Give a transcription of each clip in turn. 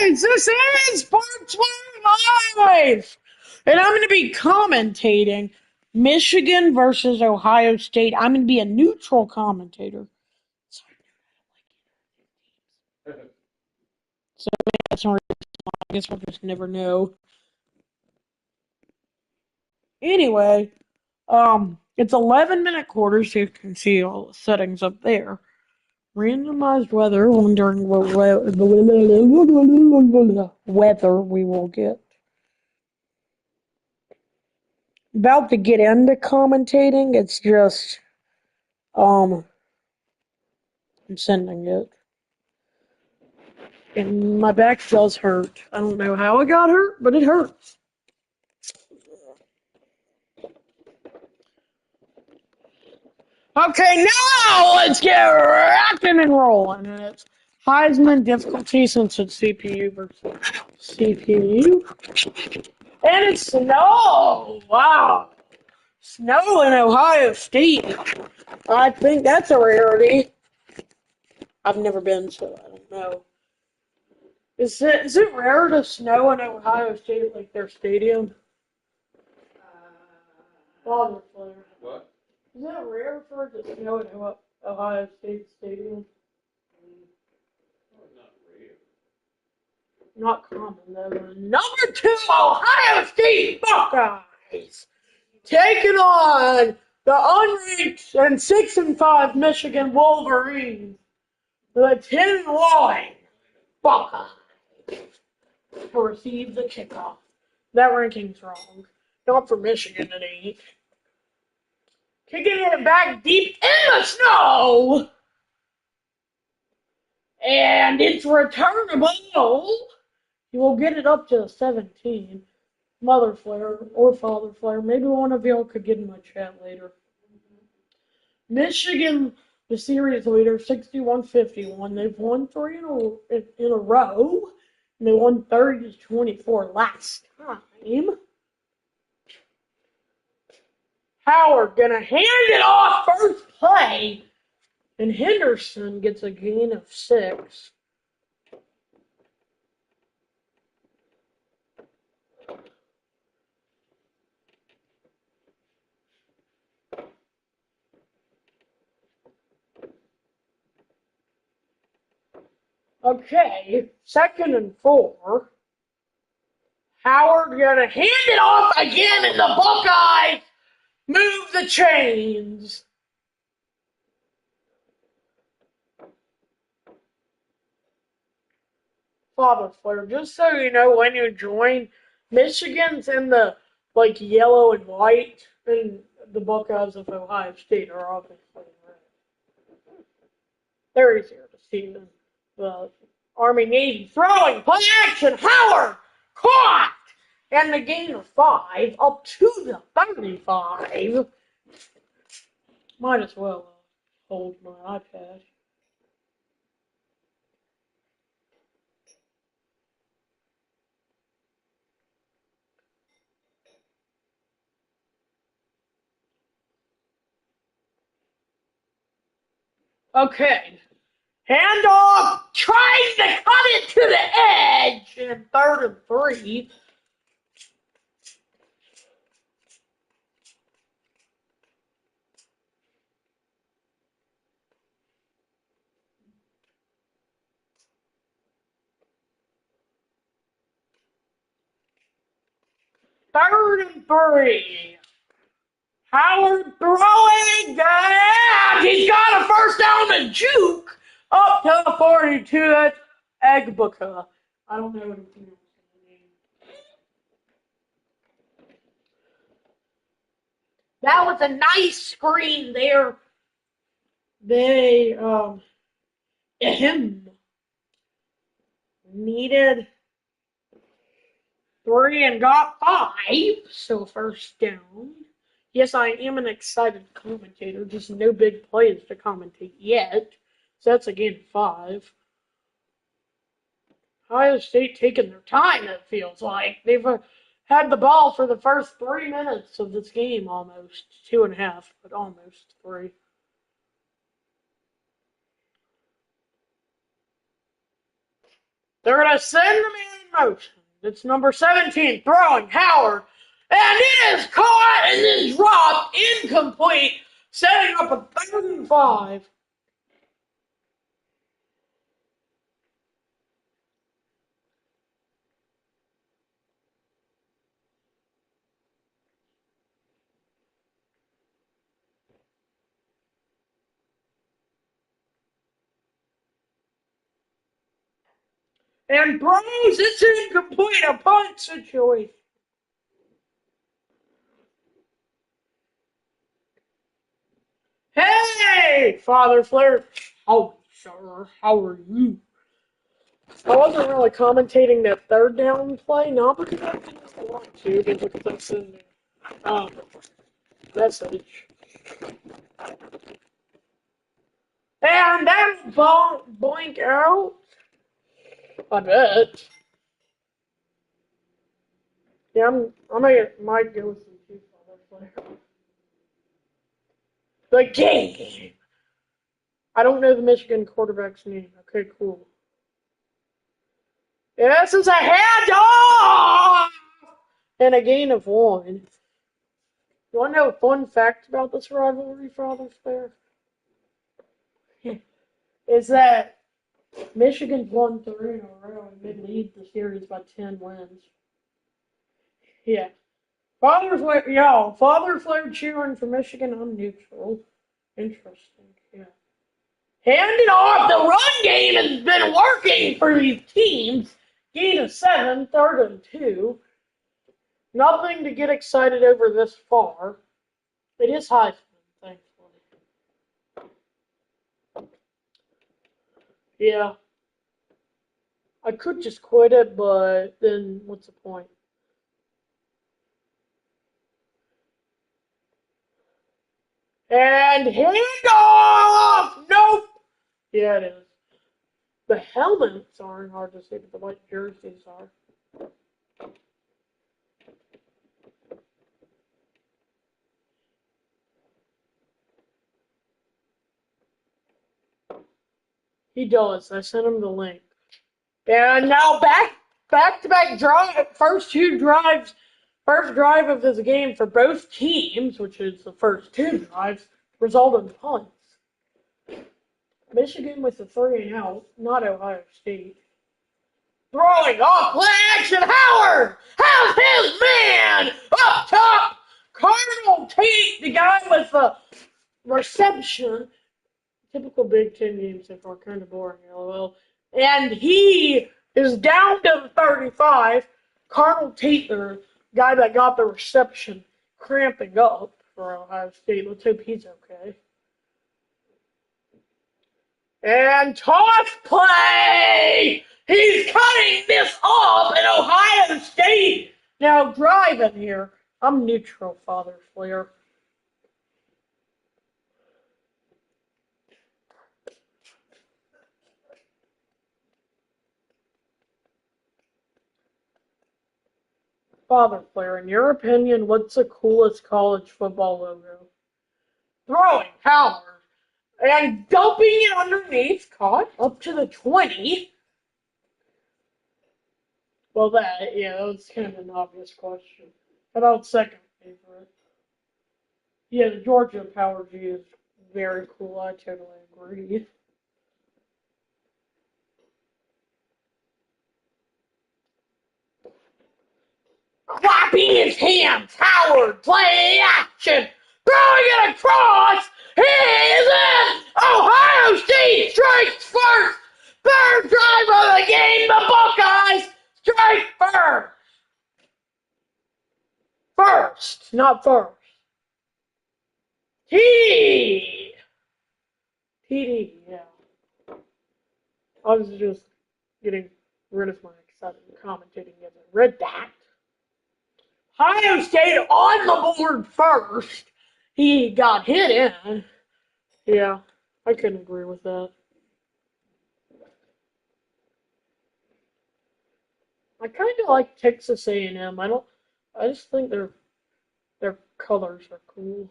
guys, this is Sports Live, and I'm going to be commentating Michigan versus Ohio State. I'm going to be a neutral commentator. So that's not really, I guess we'll just never know. Anyway, it's 11-minute quarters, so you can see all the settings up there. Randomized weather, wondering what weather we will get. About to get into commentating, it's just, I'm sending it. And my back does hurt. I don't know how I got hurt, but it hurts. Okay, now let's get rocking and rolling. And it's Heisman difficulty since it's CPU versus CPU. And it's snow. Wow. Snow in Ohio State. I think that's a rarity. I've never been, so I don't know. Is it rare to snow in Ohio State, like their stadium? Father Flare. What? Is it rare for it to snow in Ohio State Stadium? Not rare. Not common, though. Number 2, Ohio State Buckeyes taking on the unranked and 6-5 Michigan Wolverines. The 10-1 Buckeyes to receive the kickoff. That ranking's wrong. Not for Michigan, it ain't. Kicking it back deep in the snow. And it's returnable. You will get it up to 17. Mother Flare or Father Flare. Maybe one of y'all could get in my chat later. Michigan, the series leader, 61-51. They've won 3 in a row. And they won 30-24 last time. Howard gonna hand it off first play. And Henderson gets a gain of 6. Okay, 2nd and 4. Howard gonna hand it off again, and the Buckeyes move the chains. Father Flare, just so you know, when you join, Michigan's in the yellow and white, and the Buckeyes of Ohio State are obviously red. They're easier to see than the Army Navy throwing play action. Howard caught, and the gain of 5 up to the 35. Might as well hold my iPad. Okay. Handoff, trying to cut it to the edge, and 3rd and 3. Third and 3. Howard throwing down. He's got a first down to juke up to the 42. That's Agbuka. I don't know anything else in the name. That was a nice screen there. They needed 3 and got 5, so first down. Yes, I am an excited commentator, just no big plays to commentate yet. So that's again 5. Ohio State taking their time, it feels like. They've had the ball for the first 3 minutes of this game almost. 2.5, but almost 3. They're going to send the man in motion. It's number 17, throwing Howard. And it is caught and then dropped incomplete, setting up a 3rd and 5. And throws, it's incomplete, a punt situation. Hey, Father Flair. Oh, sir, how are you? I wasn't really commentating that 3rd down play, not because I didn't want to, but because that's in the message. And that'll blank out. I bet. Yeah, I might go with some two Father Flair. The game. I don't know the Michigan quarterback's name. Okay, cool. This is a handoff! And a gain of 1. You want to know a fun fact about this rivalry, Father Flair? Is that Michigan's won 3 in a row and they lead the series by 10 wins. Yeah. Father Flair cheering for Michigan. I'm neutral. Interesting. Yeah. Handing off, the run game has been working for these teams. Gain of 7, 3rd and 2. Nothing to get excited over this far. It is Heisman, thankfully. Yeah. I could just quit it, but then what's the point? And handoff! Nope! Yeah, it is. The helmets aren't hard to see, but the white jerseys are. He does. I sent him the link. And now back to back drive, first drive of this game for both teams, which is the first 2 drives, result in punts. Michigan with the 3 and out, not Ohio State. Throwing off play action, Howard has his man up top. Cardinal Tate, the guy with the reception. Typical Big Ten game so far, kind of boring, lol. And he is down to the 35. Cardinal Tate, the guy that got the reception, cramping up for Ohio State. Let's hope he's okay. And toss play! He's cutting this off, and Ohio State now driving here. I'm neutral, Father Flair. Father Flair, in your opinion, what's the coolest college football logo? Throwing Howard and dumping it underneath, caught up to the 20. Well, that was kind of an obvious question. How about second favorite? Yeah, the Georgia Power G is very cool. I totally agree. Clapping his hands, Howard, play action, throwing it across. He is in. Ohio State strikes first. 3rd drive of the game. The Buckeyes strike first. First, not first. TD. TD, yeah. I was just getting rid of my excitement commentating as I read that. Ohio State on the board first. He got hit in. Yeah, I couldn't agree with that. I kind of like Texas A&M. I just think their colors are cool.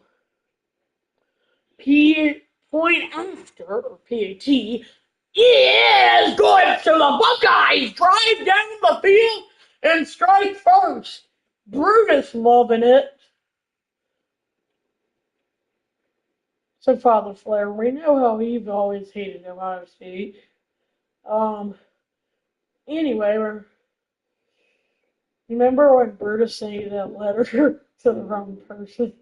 P point after or PAT Yes, good. So the Buckeyes drive down the field and strike first. Brutus loving it. So Father Flair, we know how you've always hated Ohio State. Um. Anyway, remember when Brutus sent you that letter to the wrong person?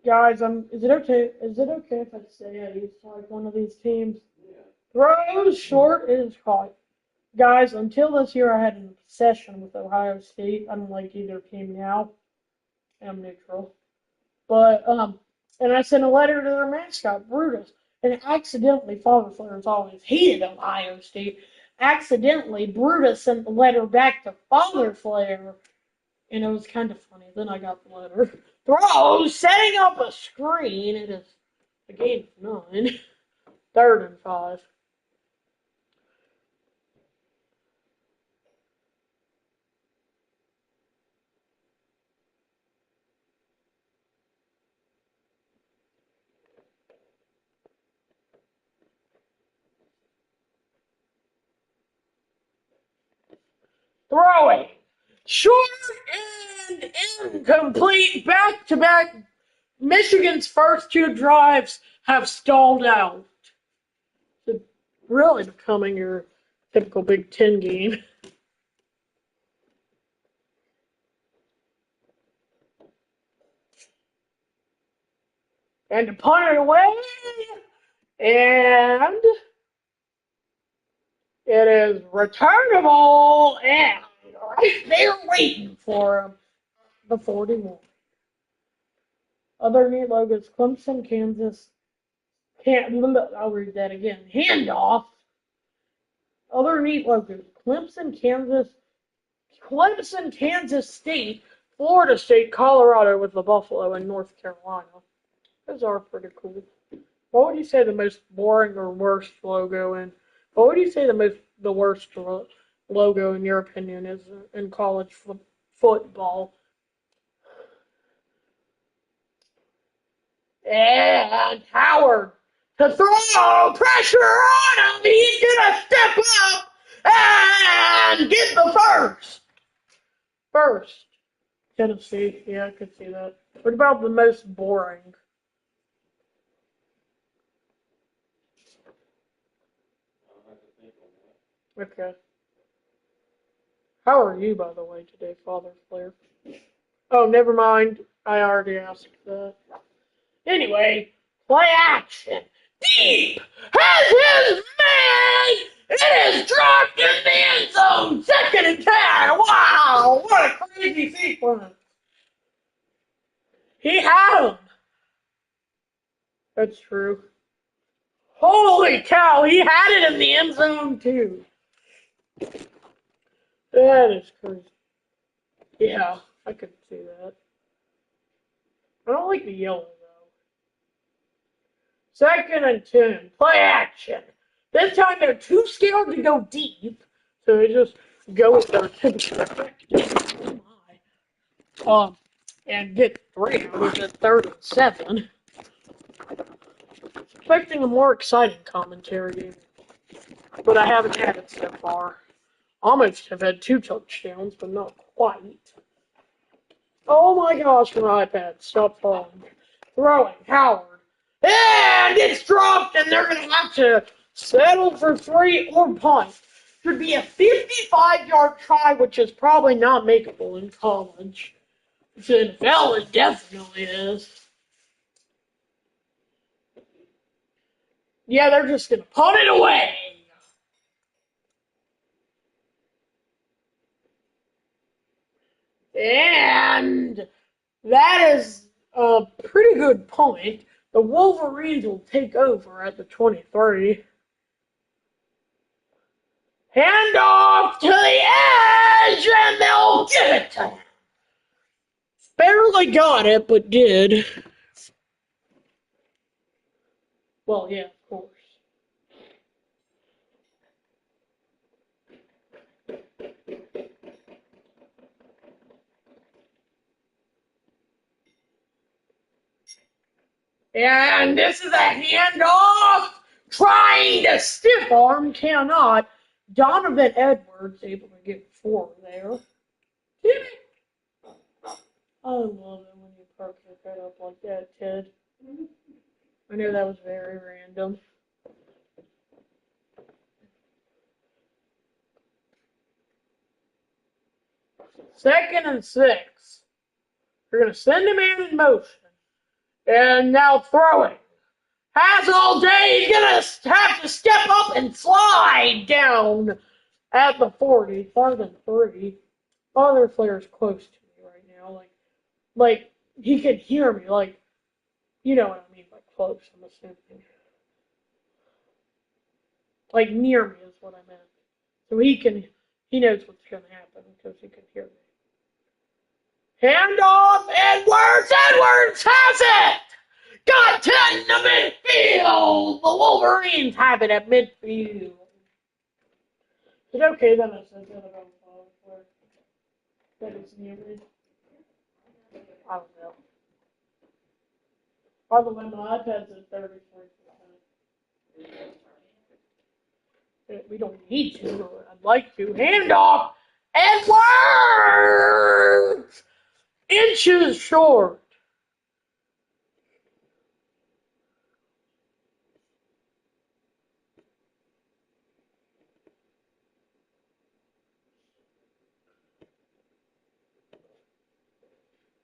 Guys, is it okay? Is it okay if I say I used to like one of these teams? Throws short is caught. Guys, until this year, I had an obsession with Ohio State. I don't like either team now. I'm neutral. But and I sent a letter to their mascot, Brutus, and accidentally, Father Flair's always hated Ohio State. Accidentally, Brutus sent the letter back to Father Flair, and it was kind of funny. Then I got the letter. Throw, setting up a screen. It is a gain of 9. 3rd and 5. Throwing. Short and incomplete. Back to back. Michigan's first 2 drives have stalled out. It's really becoming your typical Big Ten game. And to punt it away. And it is returnable. And right there waiting for him. The 41. Other neat logos, Clemson, Kansas. I'll read that again. Handoff. Other neat logos, Clemson, Kansas State, Florida State, Colorado with the Buffalo, and North Carolina. Those are pretty cool. What would you say the most boring or worst logo in? What would you say the worst logo in your opinion is in college football? And Howard to throw pressure on him. He's gonna step up and get the first. First. Tennessee. Yeah, I could see that. What about the most boring? Okay. How are you, by the way, today, Father Flair? Oh, never mind. I already asked that. Anyway, play action. Deep has his man. It is dropped in the end zone. 2nd and 10. Wow, what a crazy sequence. He had him. That's true. Holy cow, he had it in the end zone too. That is crazy. Yeah, I could see that. I don't like the yellow though. 2nd and 10. Play action. This time they're too scared to go deep, so they just go with their typical effective. And get 3 out of it 3rd and 7. Expecting a more exciting commentary game, but I haven't had it so far. Almost have had 2 touchdowns, but not quite. Oh my gosh, my iPad, stop falling. Throwing, Howard. And it's dropped, and they're going to have to settle for 3 or punt. Should be a 55-yard try, which is probably not makeable in college. The NFL, it definitely is. Yeah, they're just going to punt it away. And that is a pretty good point. The Wolverines will take over at the 23. Hand off to the edge, and they'll give it to him. Barely got it, but did. Well, yeah, of course. And this is a handoff. Trying to stiff arm, cannot. Donovan Edwards able to get 4 there. I love it when you perk your head up like that, Ted. I know that was very random. Second and 6. We're going to send him in motion. And now throwing. Has all day. He's going to have to step up and slide down at the 40. Farther than 3. Other player's close to me right now. Like he can hear me. Like, you know what I mean by close, I'm assuming. Like near me is what I meant. So he knows what's going to happen because he can hear me. Handoff, Edwards! Edwards has it! Got 10 to midfield! The Wolverines have it at midfield. Is it okay that I said that about where that it's near me? I don't know. By the way, my iPad's at 33%. We don't need to. I'd like to. Handoff, Edwards! Inches short.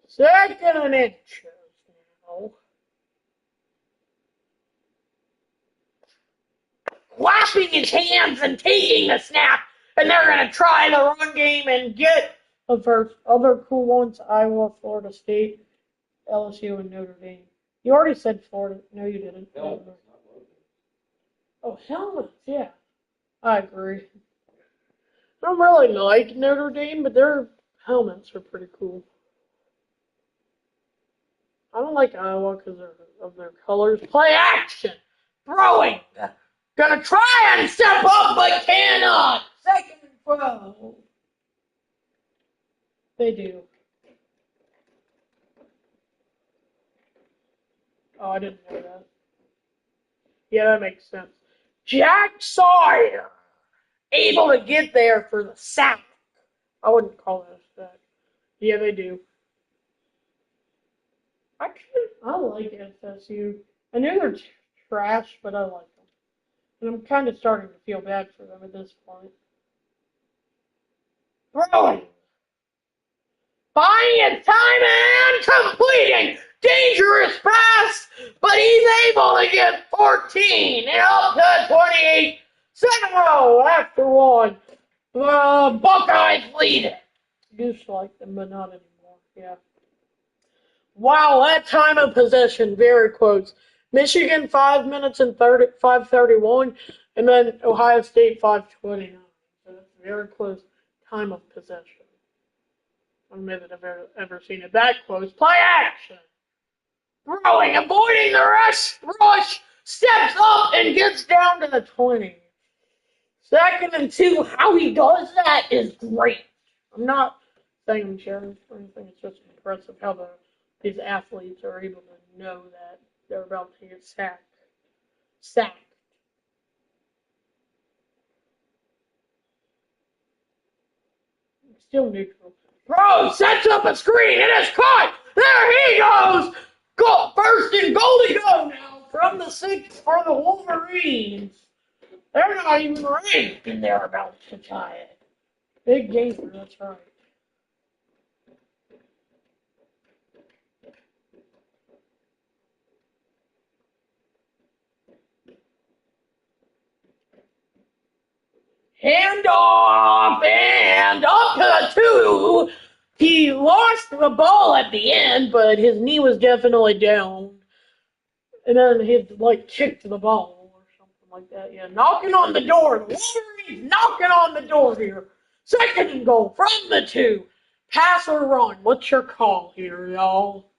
Second and inches now. Washing his hands and taking the snap, and they're going to try the run game and get the first. Other cool ones: Iowa, Florida State, LSU, and Notre Dame. You already said Florida. No, you didn't. Oh, helmets, yeah. I agree. I don't really like Notre Dame, but their helmets are pretty cool. I don't like Iowa because of their colors. Play action! Throwing! Gonna try and step up, but cannot! Second and 12. They do. Oh, I didn't know that. Yeah, that makes sense. Jack Sawyer able to get there for the sack. I wouldn't call it a sack. Yeah, they do. I like FSU. I knew they're trash, but I like them. And I'm kind of starting to feel bad for them at this point. Throwing. Buying his time and completing. Dangerous pass, but he's able to get 14 and up to 28. 7-0 after 1. The Buckeyes lead it. Used to like them, but not anymore. Yeah. Wow, that time of possession, very close. Michigan 5 minutes and 5:31, and then Ohio State 5:29. So that's very close time of possession. I don't know that I've ever seen it that close. Play action. Throwing, avoiding the rush, steps up and gets down to the 20. Second and 2, how he does that is great. I'm not saying I'm cheering or anything. It's just impressive how these athletes are able to know that they're about to get sacked. Still neutral. Bro sets up a screen. It is caught. There he goes. Go first and goal to go now from the 6 for the Wolverines. They're not even ranked, and they're about to tie it. Big gamer, that's right. Handoff and up to the 2. He lost the ball at the end, but his knee was definitely down. And then he kicked the ball or something like that. Yeah, knocking on the door. The Wolverines knocking on the door here. Second and goal from the 2. Pass or run? What's your call here, y'all?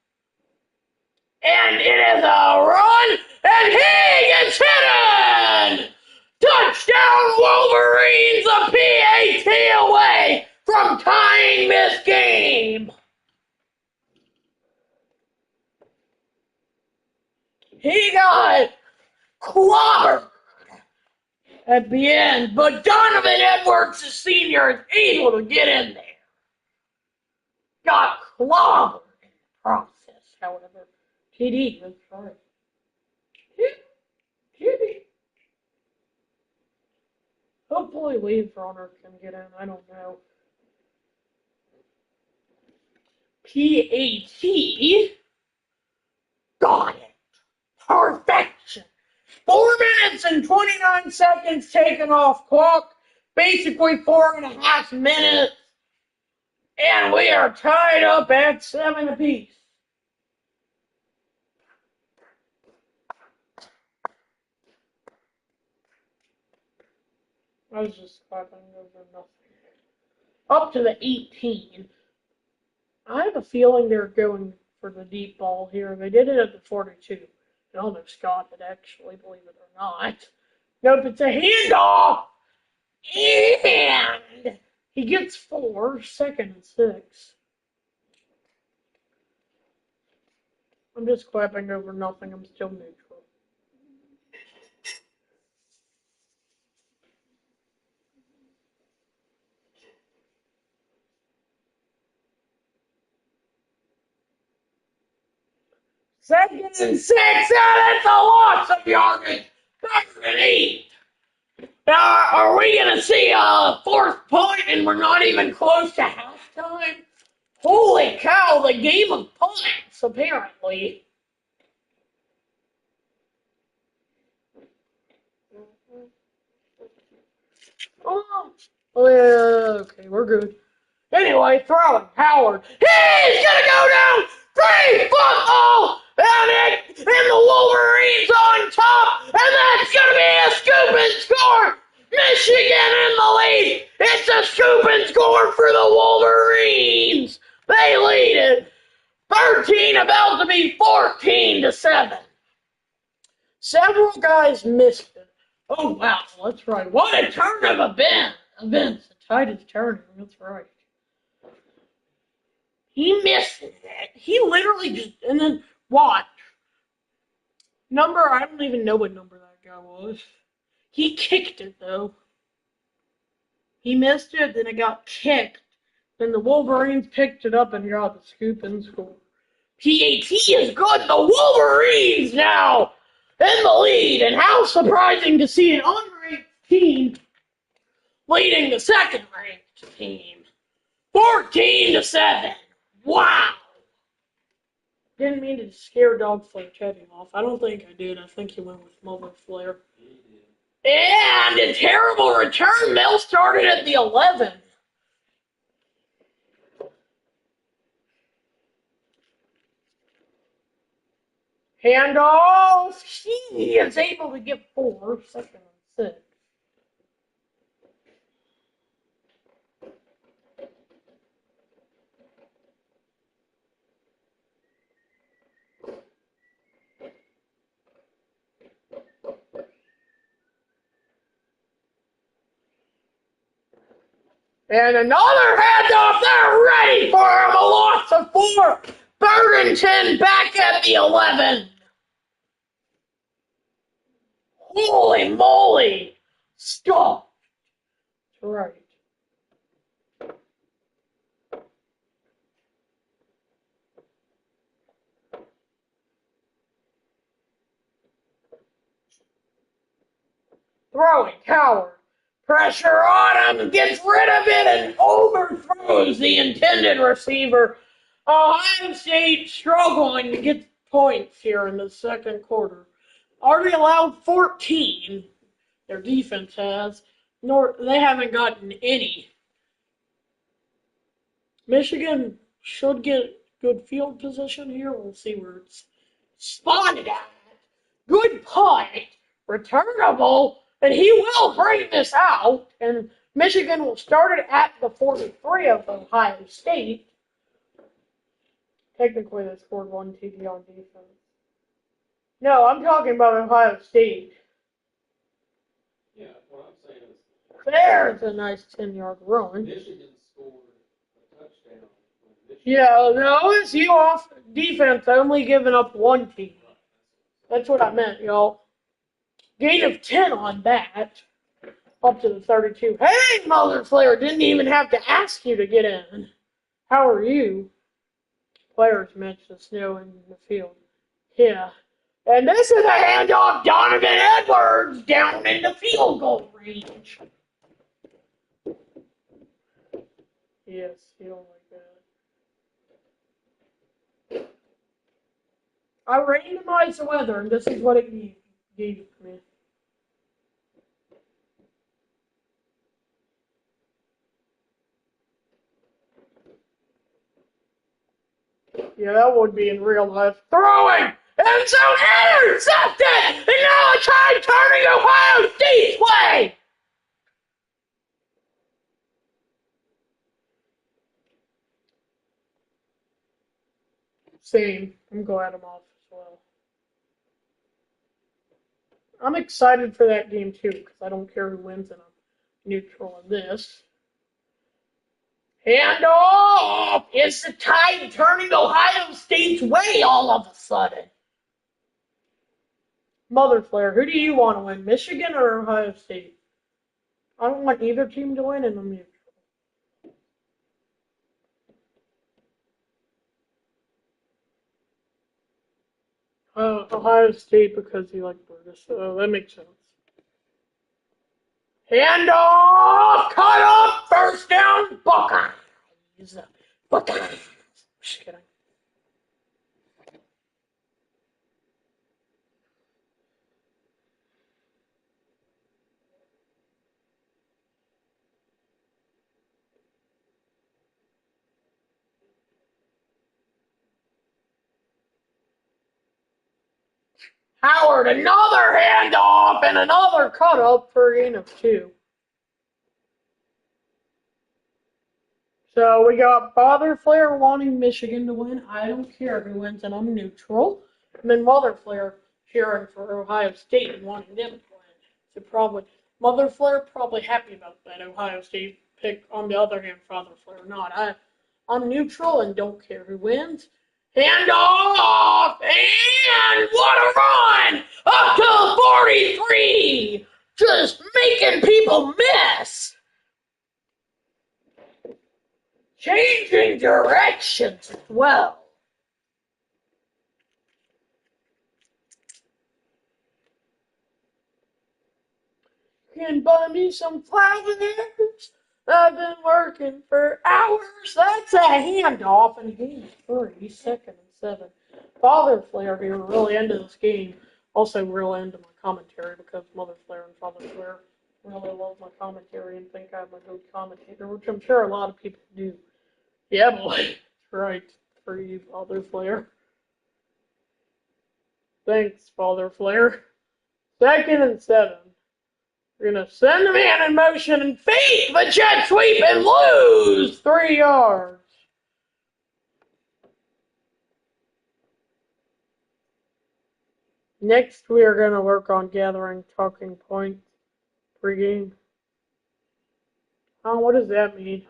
And it is a run, and he gets hit! Touchdown Wolverines, a PAT away from tying this game. He got clobbered at the end, but Donovan Edwards, the senior, is able to get in there. Got clobbered in the process, however. TD, that's right. TD. Hopefully Leaf Runner can get in, I don't know. PAT got it. Perfection. 4 minutes and 29 seconds taken off clock. Basically 4.5 minutes. And we are tied up at 7 apiece. I was just clapping over nothing. Up to the 18. I have a feeling they're going for the deep ball here. They did it at the 42. I almost got it, actually, believe it or not. Nope, it's a handoff. And he gets 4, 2nd and 6. I'm just clapping over nothing. I'm still neutral. Second and 6, and it's a loss of yardage. 3rd and 8. Now, are we going to see a 4th point and we're not even close to halftime? Holy cow, the game of punts, apparently. Oh, okay, we're good. Anyway, throwing. Howard. He's going to go down. 3 football. And the Wolverines on top. And that's going to be a scoop and score. Michigan in the lead. It's a scoop and score for the Wolverines. They lead it. 13 about to be 14-7. Several guys missed it. Oh, wow, that's right. What a turn of events. The tide is turning, that's right. He missed it. He literally just, and then watch. I don't even know what number that guy was. He kicked it, though. He missed it, then it got kicked. Then the Wolverines picked it up and got the scoop and score. PAT is good. The Wolverines now in the lead. And how surprising to see an unranked team leading the 2nd-ranked team. 14-7. Wow. Didn't mean to scare Dog Flare Teddy off. I don't think I did. I think he went with Mother Flare. And a terrible return. They'll start it at the 11. Handoff. He is able to get 4, 2nd and 6. And another handoff. They're ready for him. A loss of 4. 3rd and 10 back at the 11. Holy moly. Stop. That's right. Throwing Coward. Pressure on him, gets rid of it, and overthrows the intended receiver. Ohio State struggling to get points here in the 2nd quarter. Already allowed 14. Their defense has. They haven't gotten any. Michigan should get good field position here. We'll see where it's spotted at. Good punt. Returnable. And he will bring this out, and Michigan will start it at the 43 of Ohio State. Technically, they scored 1 TD on defense. No, I'm talking about Ohio State. Yeah, what I'm saying is... There's a nice 10-yard run. Michigan scored a touchdown. Yeah, the OSU defense only giving up 1 TD. That's what I meant, y'all. Gain of 10 on that. Up to the 32. Hey, Mother Flare, didn't even have to ask you to get in. How are you? Players match the snow in the field. Yeah. And this is a handoff, Donovan Edwards down in the field goal range. Yes, you don't like that. I randomized the weather, and this is what it gave me. Yeah, that would be in real life. Throwing! And so intercepted! And now a tide turning Ohio State's way! Same. I'm glad I'm off as well. I'm excited for that game too, because I don't care who wins and I'm neutral in this. Hand off! It's the tide turning Ohio State's way all of a sudden. Mother Flare, who do you want to win, Michigan or Ohio State? I don't want either team to win, and I'm neutral. Ohio State because you like Brutus, so that makes sense. Hand off! Cut up! First down, Buckeyes! Buckeyes! Just kidding. Howard, another handoff and another cut up for a gain of 2. So we got Father Flare wanting Michigan to win. I don't care who wins, and I'm neutral. And then Mother Flare cheering for Ohio State and wanting them to win. So probably Mother Flare probably happy about that Ohio State pick. On the other hand, Father Flare not. I'm neutral and don't care who wins. Hand off! And what a run! Up to 43! Just making people miss! Changing directions as well. Can buy me some flowers. I've been working for hours. That's a handoff in game 3, 2nd and 7. Father Flare here really into this game. Also really into my commentary because Mother Flare and Father Flare really love my commentary and think I'm a good commentator, which I'm sure a lot of people do. Yeah, boy. That's right. For you, Father Flare. Thanks, Father Flare. 2nd and 7. We're going to send the man in motion and fake the jet sweep and lose 3 yards. Next, we are going to work on gathering talking points pregame. Oh, what does that mean?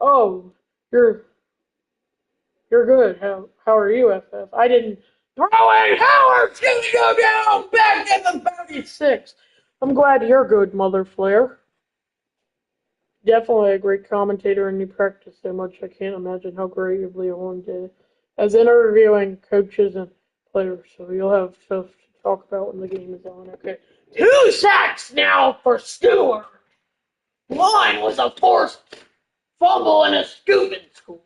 Oh, you're good. How are you, FF? I didn't. Throwing Howard's going to go down back in the 36. I'm glad you're good, Mother Flare. Definitely a great commentator, and you practice so much. I can't imagine how great you'll be one day as interviewing coaches and players. So you'll have stuff to talk about when the game is on. Okay. 2 sacks now for Stewart. One was a forced fumble and a scooping score.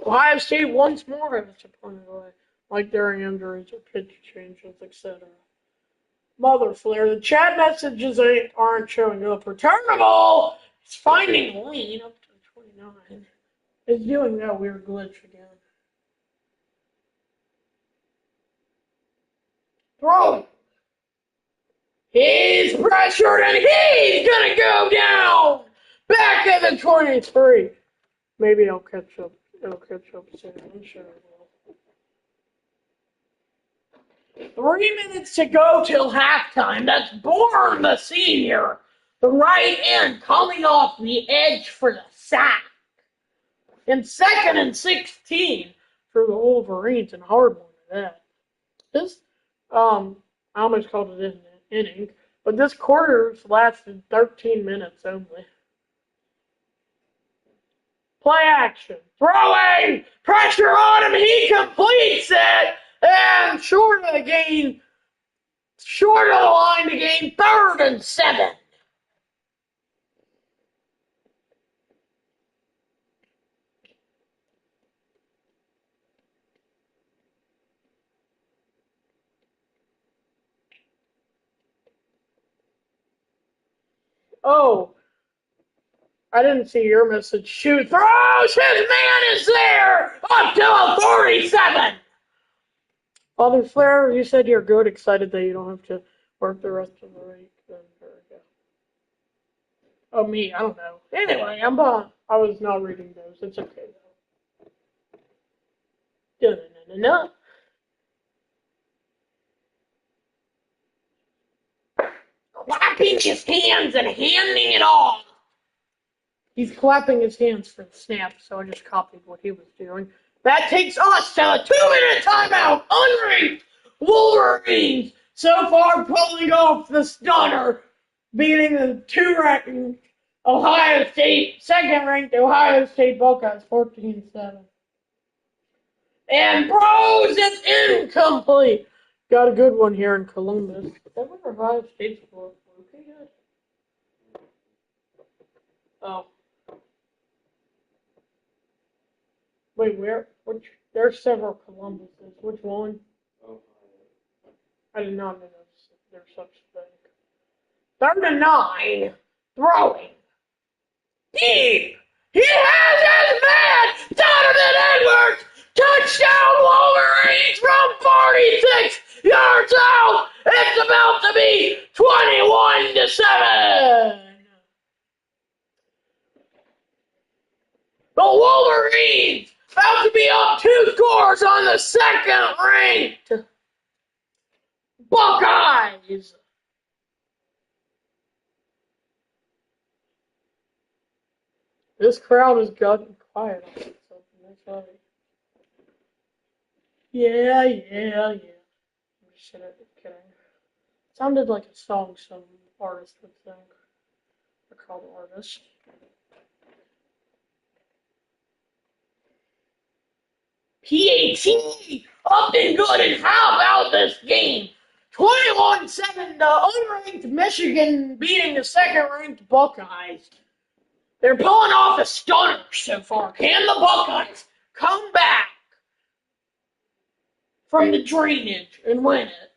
Ohio State once more has to punt it away, like during injuries or pitch changes, etc. Mother Flare, the chat messages aren't showing up. Returnable! It's finding the lane up to 29. It's doing that weird glitch again. Throw! He's pressured and he's gonna go down! Back at the 23. Maybe it'll catch up. It'll catch up soon. I'm sure it will. 3 minutes to go till halftime. That's Bourne, the senior. The right end coming off the edge for the sack. And 2nd and 16 for the Wolverines and hard one at that. This, I almost called it an inning, but this quarter's lasted 13 minutes only. Play action. Throwing! Pressure on him! He completes it! And short of the line to gain 3rd and 7. Oh, I didn't see your message. Shoot, throws! His man is there! Up to a 47! Father Flair, you said you're good, excited that you don't have to work the rest of the week. Then there we go. Oh, me, I don't know. Anyway, I was not reading those. It's okay, though. Da-na-na-na-na. Clapping his hands and handing it off. He's clapping his hands for the snap, so I just copied what he was doing. That takes us to a 2-minute timeout. Unranked Wolverines so far pulling off the stunner, beating the 2-ranked Ohio State, 2nd-ranked Ohio State Buckeyes 14-7. And Bros is incomplete. Got a good one here in Columbus. Is that where Ohio State's located? Oh. Wait, where? Which? There's several Columbuses. Which one? Ohio. I did not know there's such a thing. 3rd and 9. Throwing. Deep. He has his man! Donovan Edwards! Touchdown Wolverines from 46 yards out! It's about to be 21-7! The Wolverines about to be up 2 scores on the 2nd-ranked Buckeyes. This crowd has gotten quiet on itself. That's right. Yeah. I'm just kidding. Sounded like a song some artist would sing. They're called artists. PAT up and good, and how about this game? 21-7, the unranked Michigan beating the 2nd-ranked Buckeyes. They're pulling off a stunner so far. Can the Buckeyes come back from the drainage and win it?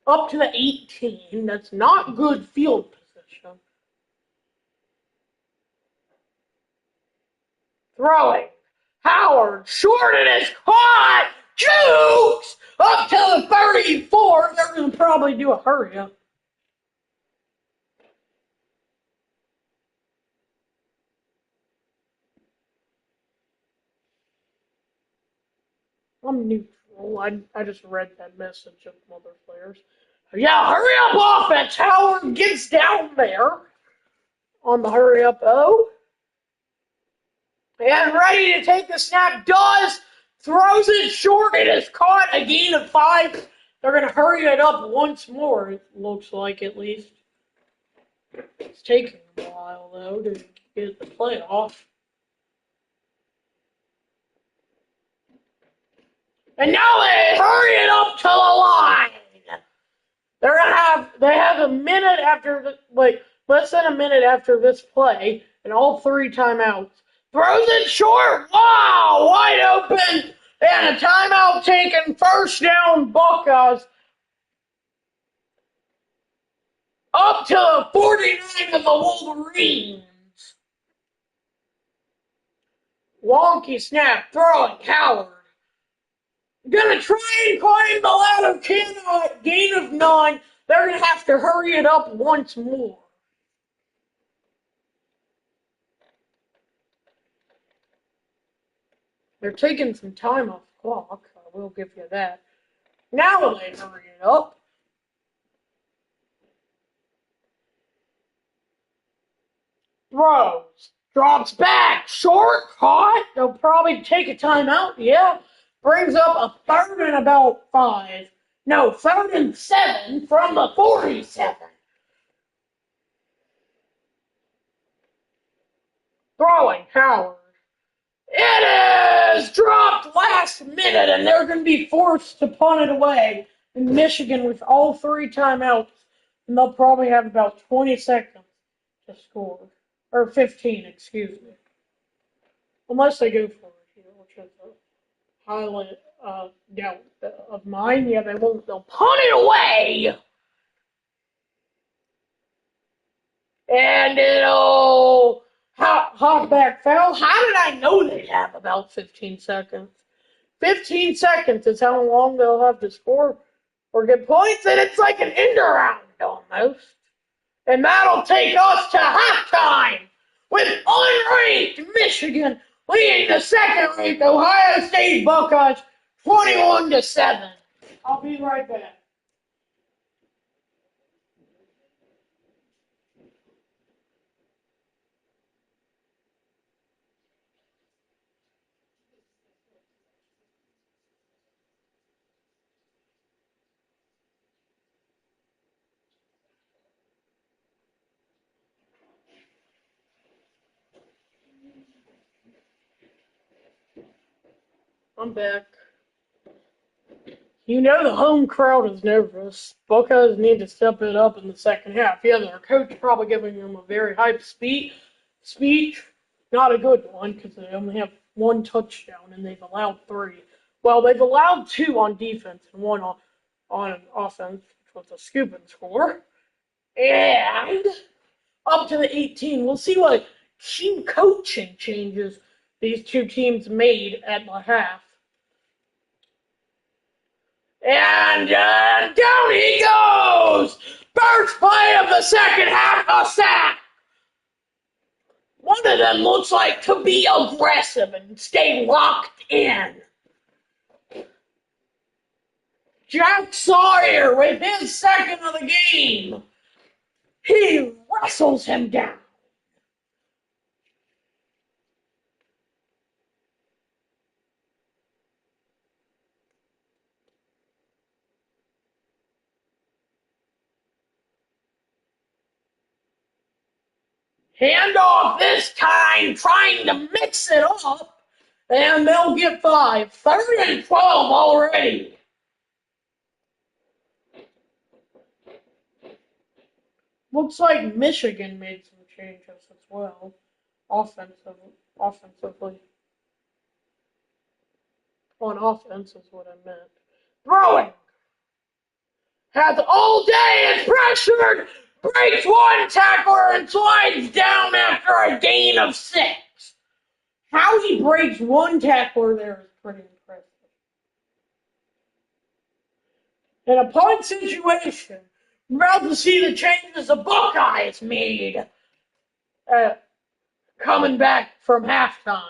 Up to the 18. That's not good field position. Throwing. Howard, short it is caught. Jukes up to the 34. They're going to probably do a hurry up. I'm neutral. I just read that message of Mother Flares. Yeah, hurry up offense. Howard gets down there on the hurry up O. And ready to take the snap. Does. Throws it short. It is caught. A gain of 5. They're going to hurry it up once more, it looks like, at least. It's taking a while, though, to get the play off. And now they hurry it up to the line. They have a minute after, less than a minute after this play, and all 3 timeouts. Throws it short. Wow, wide open. And a timeout taken. 1st down, Buckeyes. Up to 49 of the Wolverines. Wonky snap. Throwing. Howard. Gonna try and climb the ladder. Cannot. Gain of 9. They're gonna have to hurry it up once more. They're taking some time off the clock. I will give you that. Now they hurry it up. Throws. Drops back. Short. Caught. They'll probably take a timeout. Yeah. Brings up a third and about 5. No, 3rd and 7 from the 47. Throwing. Howard. It is dropped last minute, and they're going to be forced to punt it away. In Michigan with all 3 timeouts, and they'll probably have about 20 seconds to score. Or 15, excuse me. Unless they go for it here, which is a highly doubt of mine. Yeah, they won't. They'll punt it away. And it'll hop back foul. How did I know they'd have about 15 seconds? 15 seconds is how long they'll have to score or get points, and it's like an end around almost. And that'll take us to halftime with unranked Michigan leading the second-ranked Ohio State Buckeyes 21-7. I'll be right back. I'm back. You know the home crowd is nervous. Buckeyes need to step it up in the second half. Yeah, their coach probably giving them a very hype speech. Not a good one because they only have 1 touchdown and they've allowed 3. Well, they've allowed 2 on defense and 1 on offense, which was a scooping score. And up to the 18. We'll see what team coaching changes these 2 teams made at the half. And down he goes! First play of the second half, a sack! One of them looks like to be aggressive and stay locked in. Jack Sawyer with his second of the game. He wrestles him down. Handoff this time, trying to mix it up, and they'll get 5. 3rd and 12 already. Looks like Michigan made some changes as well, offensively. On offense is what I meant. Throwing. Has all day, is pressured, breaks 1 tackler and slides down after a gain of 6. How he breaks 1 tackler there is pretty impressive. In a punt situation, we're about to see the changes the Buckeyes made coming back from halftime.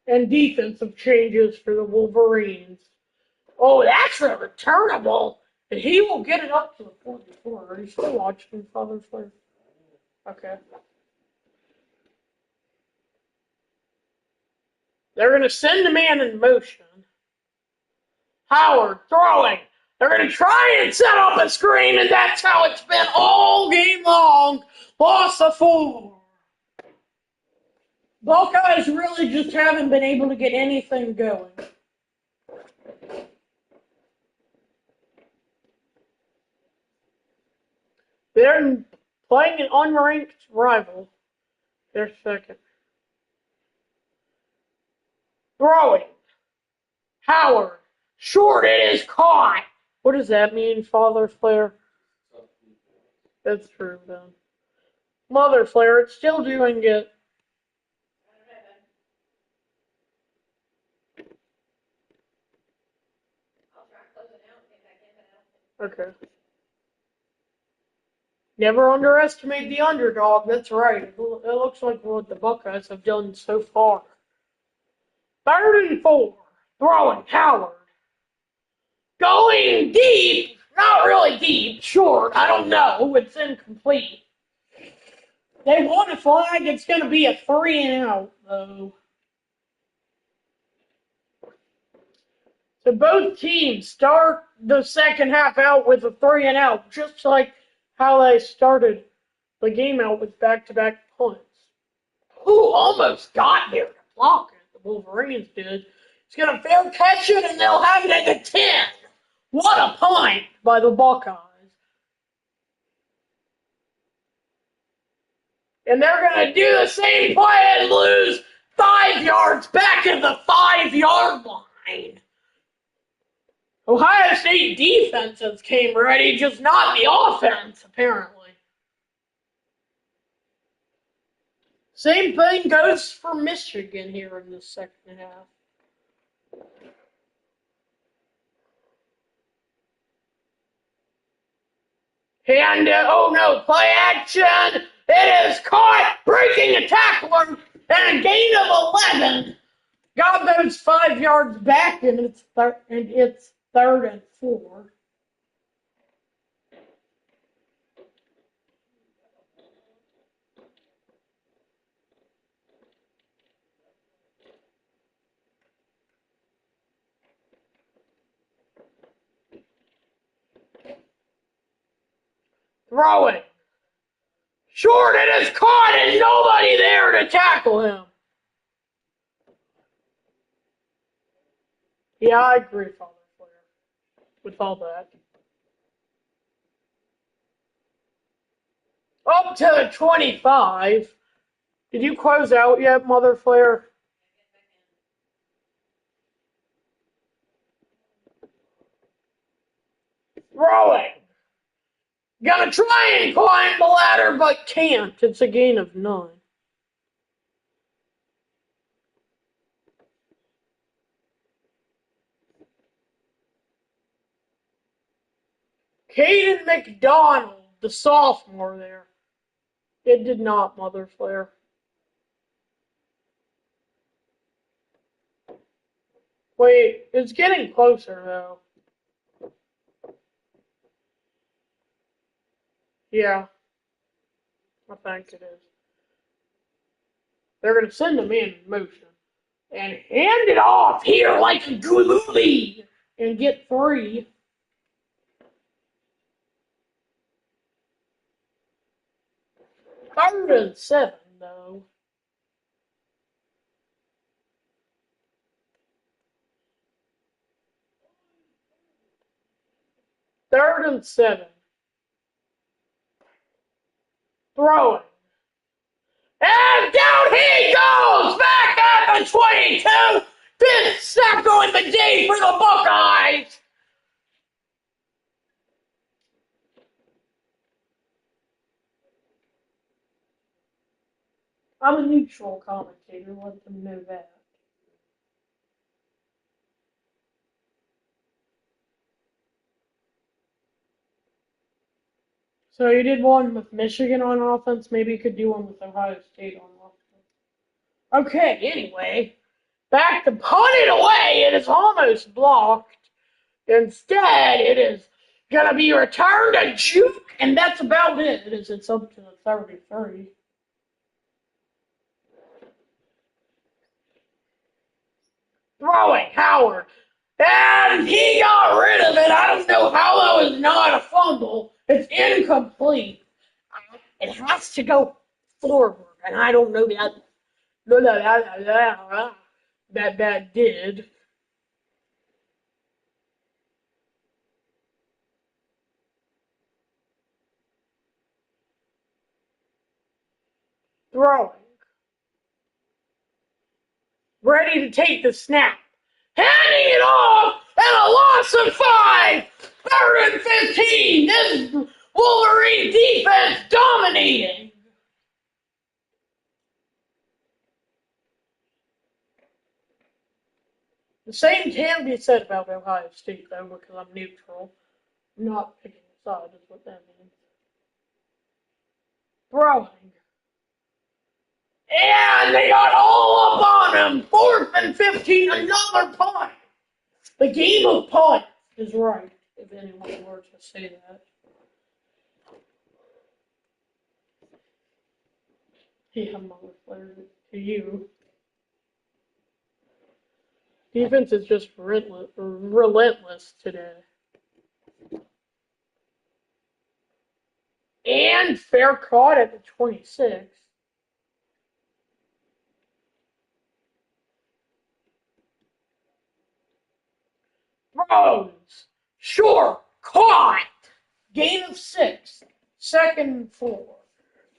And defensive changes for the Wolverines. Oh, that's a returnable. And he will get it up to the 44. Are you still watching, Father Flair? Okay. They're going to send the man in motion. Howard throwing. They're going to try and set up a screen, and that's how it's been all game long. Loss of 4. Buckeyes really just haven't been able to get anything going. They're playing an unranked rival. They're second. Throwing. Howard. Short, it is caught. What does that mean, Father Flair? That's true, then. Mother Flair, it's still doing it. Okay. Never underestimate the underdog. That's right. It looks like what the Buckeyes have done so far. 3rd and 4. Throwing Howard. Going deep. Not really deep. Short. I don't know. It's incomplete. They want a flag. It's going to be a 3-and-out, though. So both teams start the second half out with a 3-and-out, just like how they started the game out with back-to-back punts. Who almost got there to block it? The Wolverines did. He's going to fair catch it, and they'll have it at the 10. What a punt by the Buckeyes. And they're going to do the same play and lose 5 yards back at the 5-yard line. Ohio State defenses came ready, just not the offense, apparently. Same thing goes for Michigan here in the second half. And, oh no, play action! It is caught, breaking a tackler, and a gain of 11. Got those 5 yards back, and it's third and 4. Throwing. Short, it is caught, and nobody there to tackle him. Yeah, I agree, Father Flair, with all that. Up to the 25. Did you close out yet, Mother Flair? Throwing. Gonna try and climb the ladder, but can't. It's a gain of 9. Caden McDonald, the sophomore there. It did not, Mother Flair. Wait, it's getting closer, though. Yeah, I think it is. They're going to send him in motion and hand it off here like a goalie and get 3. Third and 7, though. Third and 7. Throwing. And down he goes! Back at the 22! Fifth sack on the day for the Buckeyes! I'm a neutral commentator, let them know that. So you did one with Michigan on offense, maybe you could do one with Ohio State on offense. Okay, anyway, back to punt it away. It is almost blocked. Instead, it is going to be returned to Juke, and that's about it. It's up to the 33. Throwing, Howard. And he got rid of it. I don't know how that was not a fumble. It's incomplete. It has to go forward, and I don't know that. That did. Throwing. Ready to take the snap. Handing it off, and a loss of 5. Third and 15. This Wolverine defense dominating. The same can be said about Ohio State, though, because I'm neutral. I'm not picking a side, is what that means. Throwing. And they got all up on him. 4th and 15, another punt. The game of punts is right, if anyone were to say that. Yeah, motherfucker, to you. Defense is just relentless today. And fair caught at the 26. Throws. Short. Caught. Gain of 6. Second and 4.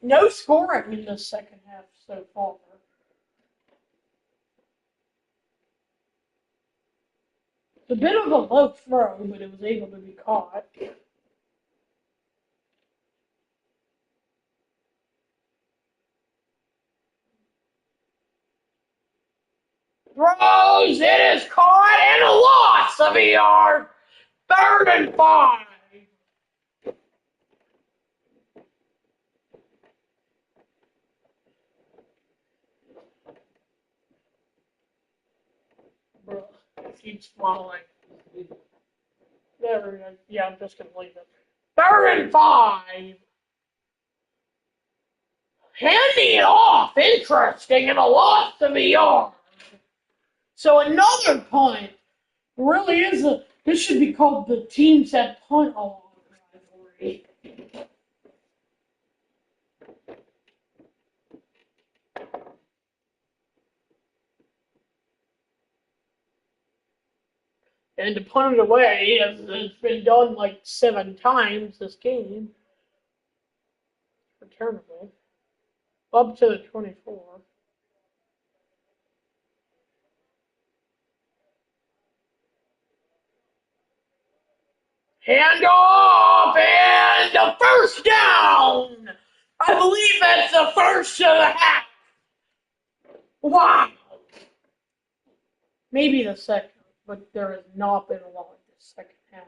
No scoring in the second half so far. It's a bit of a low throw, but it was able to be caught. Throws. It is caught and a loss of a yard. 3rd and 5. Bro, keeps falling. There we go. Yeah, I'm just going to leave it. 3rd and 5. Handing it off. Interesting. And a loss of a yard. So another punt. Really is a. This should be called the teams that punt a lot rivalry. And to punt it away, it's been done like 7 times this game. Returnable. Up to the 24. Hand off and the first down. I believe that's the first of the half. Wow. Maybe the second, but there has not been a lot in the second half.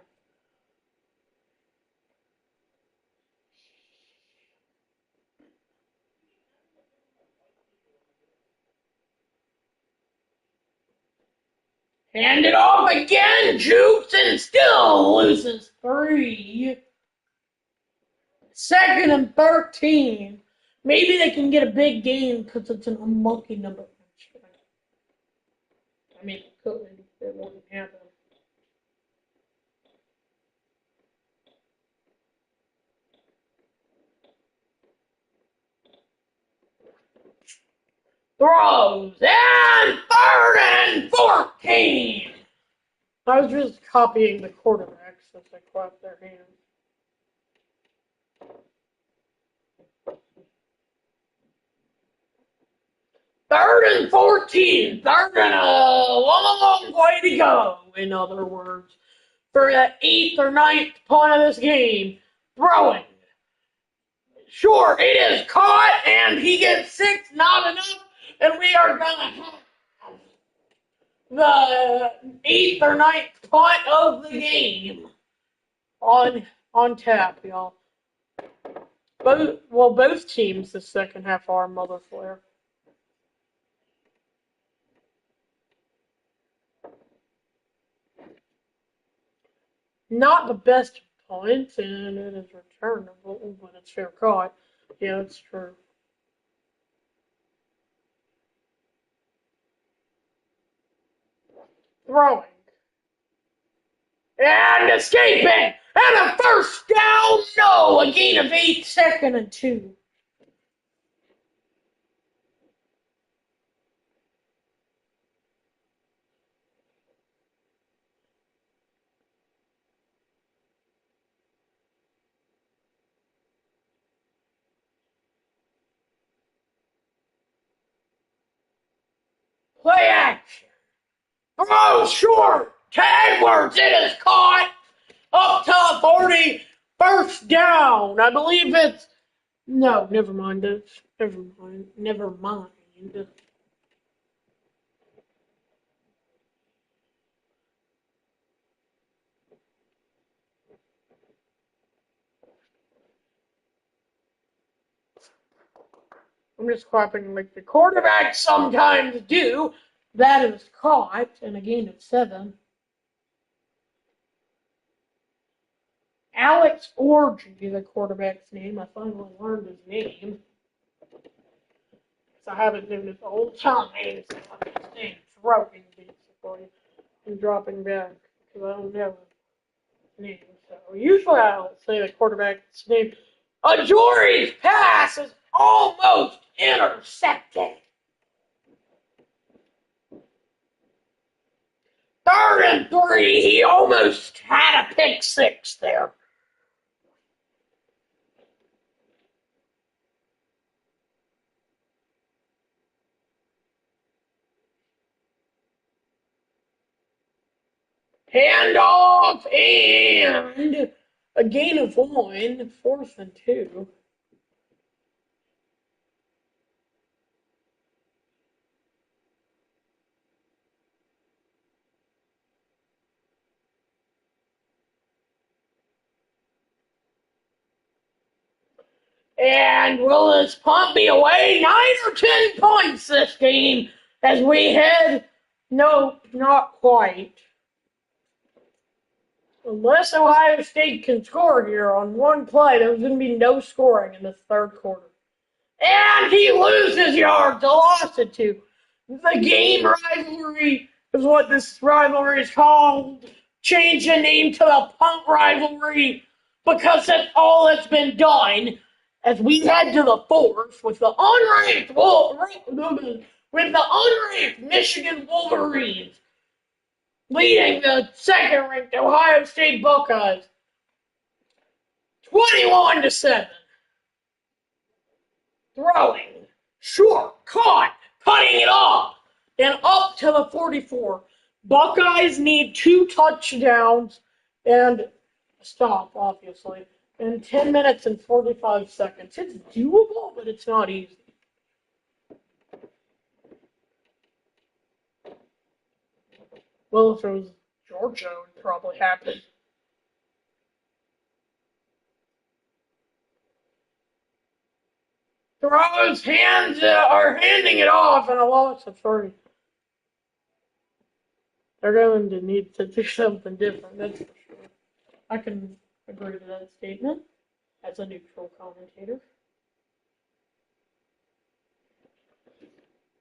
Hand it off again, Jukes, and still loses 3. 2nd and 13. Maybe they can get a big game because it's an unlucky number. I mean, it could. It won't happen. Throws and 3rd and 14. I was just copying the quarterbacks as they clap their hands. Third and 14. 3rd and a long way to go, in other words. For the 8th or 9th punt of this game. Throwing. Sure, it is caught, and he gets 6, not enough, and we are going to have the 8th or 9th punt of the game on tap, y'all. Both teams the second half are mother flare. Not the best punt, and it is returnable, but it's fair caught. Yeah, it's true. Throwing. And escaping! And a first down! No! A gain of 8, 2nd and 2. Play action. Throw short to Edwards. It is caught up to 40. First down. I believe it's. No, never mind. Never mind. Never mind. I'm just clapping like the quarterbacks sometimes do. That is caught and a gain of 7. Alex Orgy, the quarterback's name. I finally learned his name. I haven't done it the whole time. It's throwing basically and dropping back because I don't know his name. So usually I'll say the quarterback's name. Ajori's pass is almost intercepted. 3rd and 3. He almost had a pick six there. Handoff and a gain of 1, 4th and 2. And will this punt be away? 9 or 10 points this game as we head. No, not quite. Unless Ohio State can score here on one play, there's going to be no scoring in this 3rd quarter. And he loses yards, a loss of 2. The game rivalry is what this rivalry is called. Change the name to the punt rivalry because that's all that's been done. As we head to the 4th with the unranked Michigan Wolverines leading the 2nd-ranked Ohio State Buckeyes 21-7. Throwing, short, caught, cutting it off, and up to the 44. Buckeyes need 2 touchdowns and a stop, obviously, in 10 minutes and 45 seconds. It's doable, but it's not easy. Well, if it was Georgia, it would probably happen. Throws, hands are handing it off, and a loss of 3. They're going to need to do something different, that's for sure. I can agree to that statement as a neutral commentator.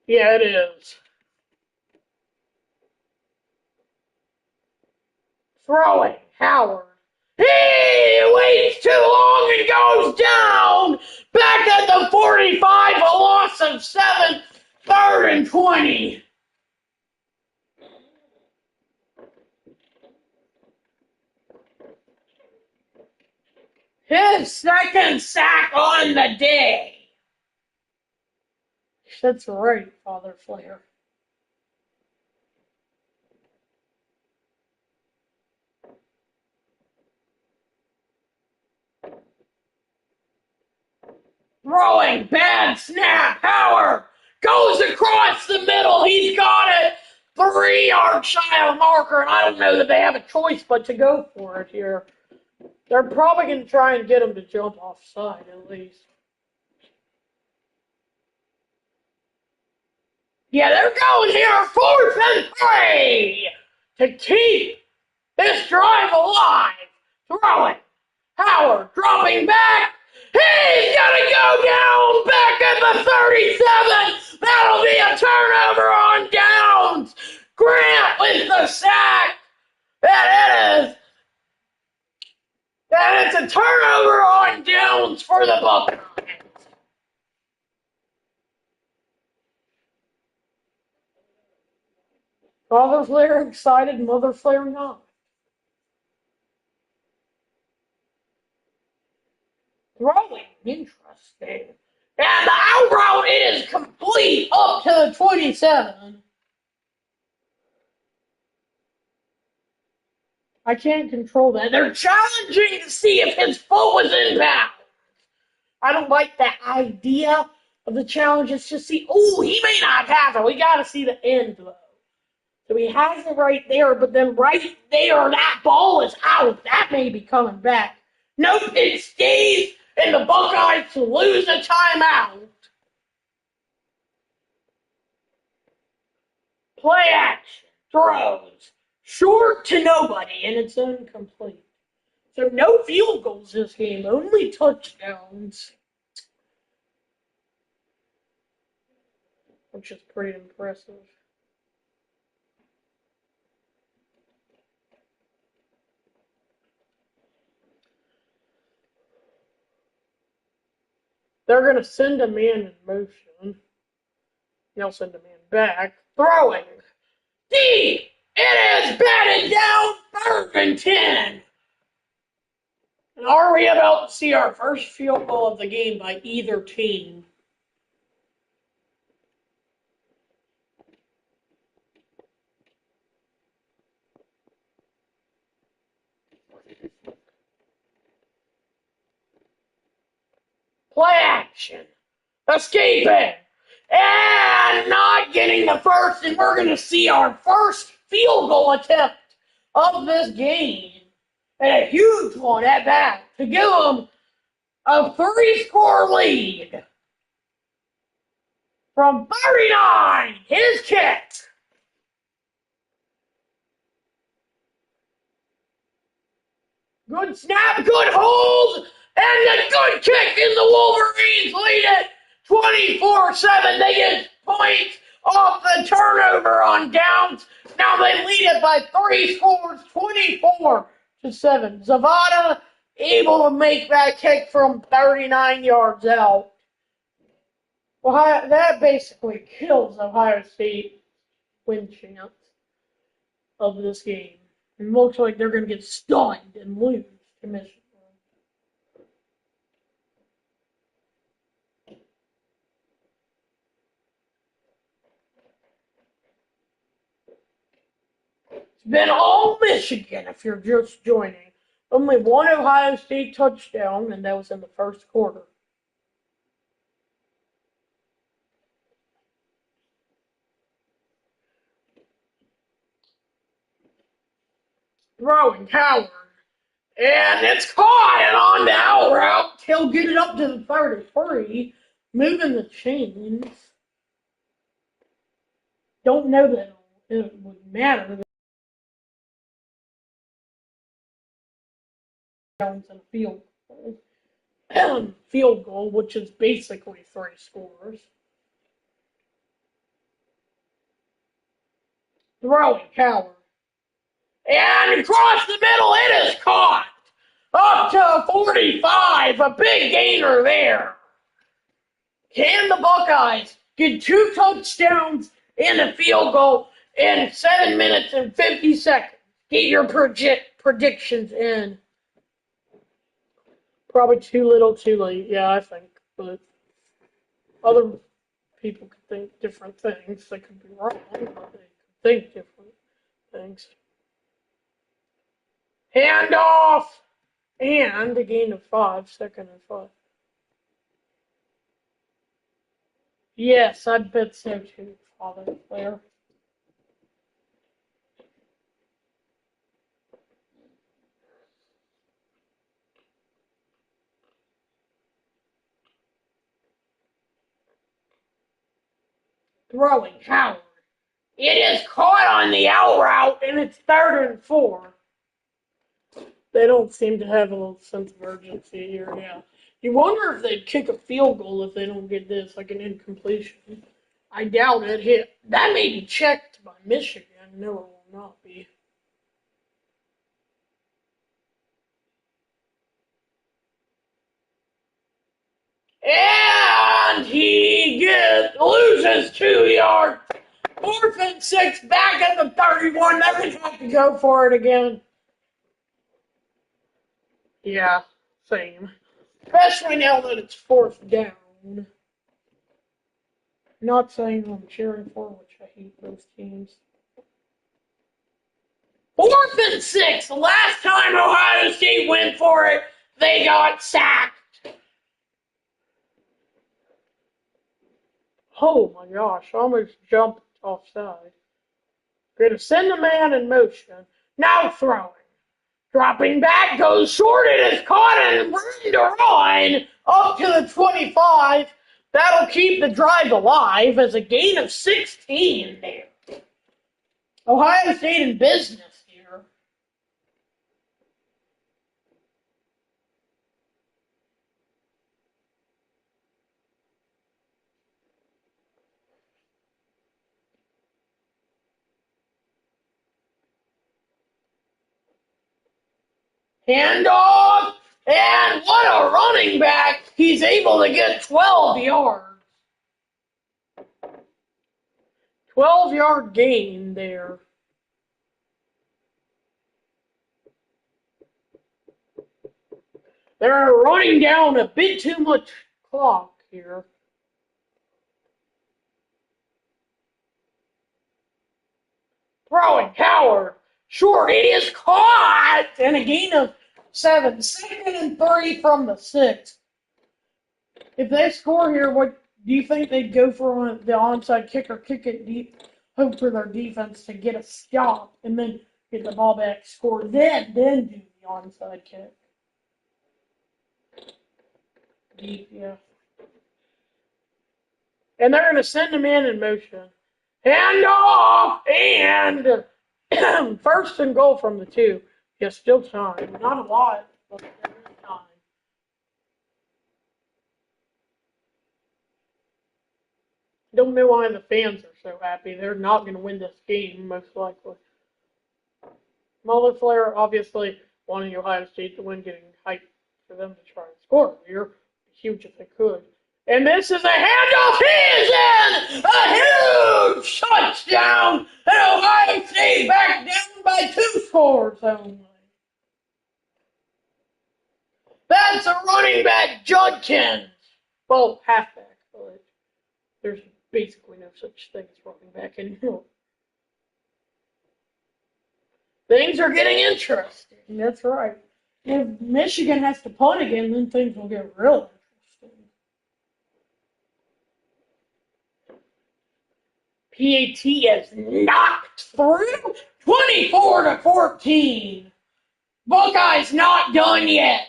Yeah, it is. Throwing, Howard. He waits too long and goes down. Back at the 45, a loss of 7, 3rd and 20. His 2nd sack on the day. That's right, Father Flair. Throwing, bad snap, Howard goes across the middle, he's got it, 3-yard shy of marker, and I don't know that they have a choice but to go for it here. They're probably going to try and get him to jump offside at least. Yeah, they're going here, 4th and 3 to keep this drive alive. Throwing, Howard dropping back. He's going to go down back at the 37. That'll be a turnover on downs. Grant with the sack. And it's a turnover on downs for the Buckeyes. Father Flair excited, Mother Flair not. Throwing, interesting. And the out route is complete up to the 27. I can't control that. They're challenging to see if his foot was in bounds. I don't like that idea of the challenge. It's just see, he may not have it. We got to see the end, though. So he has it right there, but then right there, that ball is out. That may be coming back. Nope, it stays, and the Buckeyes lose a timeout. Play action, throws, short to nobody, and it's incomplete. So no field goals this game, only touchdowns. which is pretty impressive. They're going to send a man in motion. They'll send a man back. Throwing. D! It is batted down 3rd and 10. And are we about to see our first field goal of the game by either team? Play action. Escaping. And not getting the first. And we're going to see our first field goal attempt of this game. And a huge one at that to give them a 3-score lead. From 39, his kick. Good snap, good hold, and a good kick, and the Wolverines lead it 24-7. They get points off the turnover on downs. Now they lead it by 3 scores, 24-7. Zavada able to make that kick from 39 yards out. Well, that basically kills Ohio State win chance of this game. It looks like they're going to get stunned and lose to Michigan. It's been all Michigan if you're just joining. Only one Ohio State touchdown, and that was in the first quarter. Throwing Howard. And it's caught and on the out route. He'll get it up to the 33. Moving the chains. Don't know that it would matter. Downs and field goal. Field goal, which is basically 3 scores. Throwing Howard. And across the middle, it is caught. Up to 45. A big gainer there. Can the Buckeyes get 2 touchdowns and a field goal in 7 minutes and 50 seconds? Get your predictions in. Probably too little, too late. Yeah, I think. But other people could think different things. They could be wrong, but they could think different things. Handoff! And a gain of 5, 2nd and 5. Yes, I'd bet so too, Father Claire. Throwing Howard. It is caught on the out route, and it's 3rd and 4. They don't seem to have a little sense of urgency here, yeah. You wonder if they'd kick a field goal if they don't get this, like an incompletion. I doubt it. That may be checked by Michigan. No, it will not be. And he loses 2 yards. 4th and 6, back at the 31. They're going to have to go for it again. Yeah, same. Especially now that it's 4th down. Not saying I'm cheering for, which I hate those teams. 4th and 6. The last time Ohio State went for it, they got sacked. Oh my gosh, almost jumped offside. Going to send the man in motion. Now throwing. Dropping back, goes short, it is caught and room to run up to the 25. That'll keep the drive alive as a gain of 16 there. Ohio State in business here. Handoff, and what a running back! He's able to get 12 yards. 12-yard gain there. They're running down a bit too much clock here. Throwing Howard. Short, it is caught! And a gain of 7. 2nd and 3 from the 6. If they score here, what do you think they'd go for the onside kick or kick it deep? Hope for their defense to get a stop and then get the ball back, score, then do the onside kick. Deep, yeah. And they're going to send him in motion. Hand off! And 1st and goal from the 2. Yeah, still time. Not a lot, but there is time. Don't know why the fans are so happy. They're not going to win this game, most likely. Mullet Flair, obviously, wanting Ohio State to win, getting hyped for them to try and score here. Huge if they could. And this is a handoff. He is in! A huge touchdown! And Ohio State back down by 2 scores only. That's a running back, Judkins. Well, halfback, but there's basically no such thing as running back anymore. Things are getting interesting. That's right. If Michigan has to punt again, then things will get real interesting. PAT has knocked through 24-14. Buckeyes not done yet.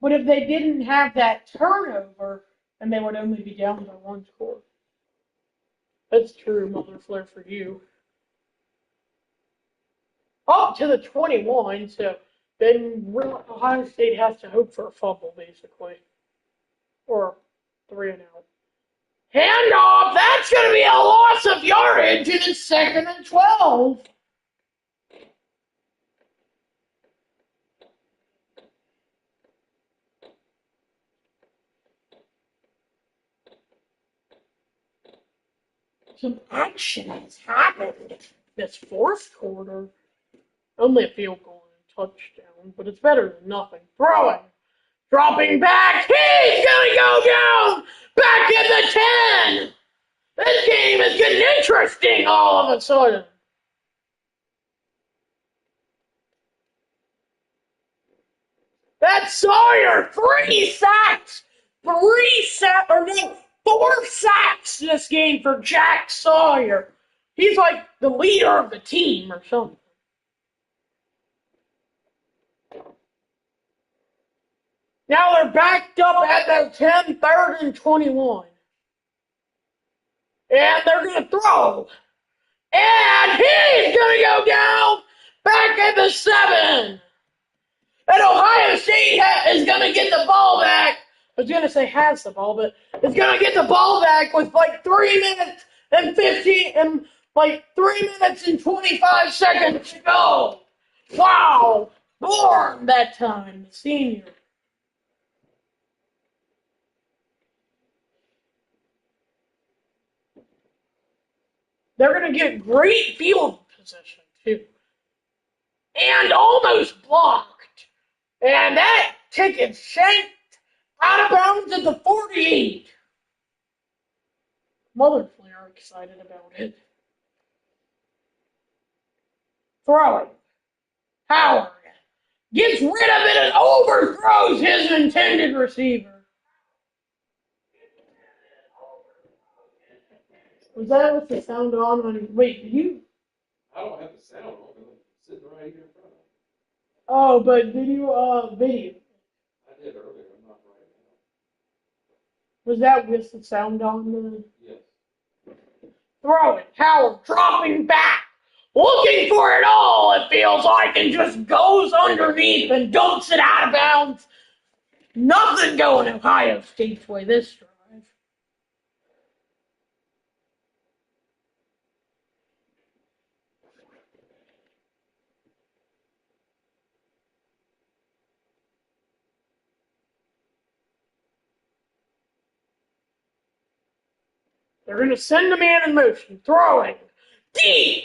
But if they didn't have that turnover, then they would only be down by 1 score. That's true, Mother Flair, for you. Up to the 21, so then Ohio State has to hope for a fumble, basically. Or 3 and out. Handoff! That's going to be a loss of yardage, and it's 2nd and 12. Some action has happened this 4th quarter. Only a field goal and a touchdown, but it's better than nothing. Throwing. Dropping back. He's going to go down. Back at the 10. This game is getting interesting all of a sudden. That's Sawyer. 3 sacks. 4 sacks this game for Jack Sawyer. He's like the leader of the team or something. Now they're backed up at their 10, 3rd and 21. And they're going to throw. And he's going to go down back at the 7. And Ohio State is going to get the ball back. I was going to say has the ball, but it's going to get the ball back with like 3 minutes and 15 and like 3 minutes and 25 seconds to go. Wow. Born that time, the senior. They're going to get great field position, too. And almost blocked. And that kick is shanked out of bounds at the 48. Mother Flair excited about it. Throwing. Howard gets rid of it and overthrows his intended receiver. Was that with the sound on? Wait, did you? I don't have the sound on, but I'm sitting right here in front of me. Oh, but did you video? I did earlier, I'm not right now. Was that with the sound on? Yes. Throwing. Howard dropping back. Looking for it all, it feels like, and just goes underneath and dumps it out of bounds. Nothing going Ohio State's way this drive. They're going to send the man in motion, throwing deep.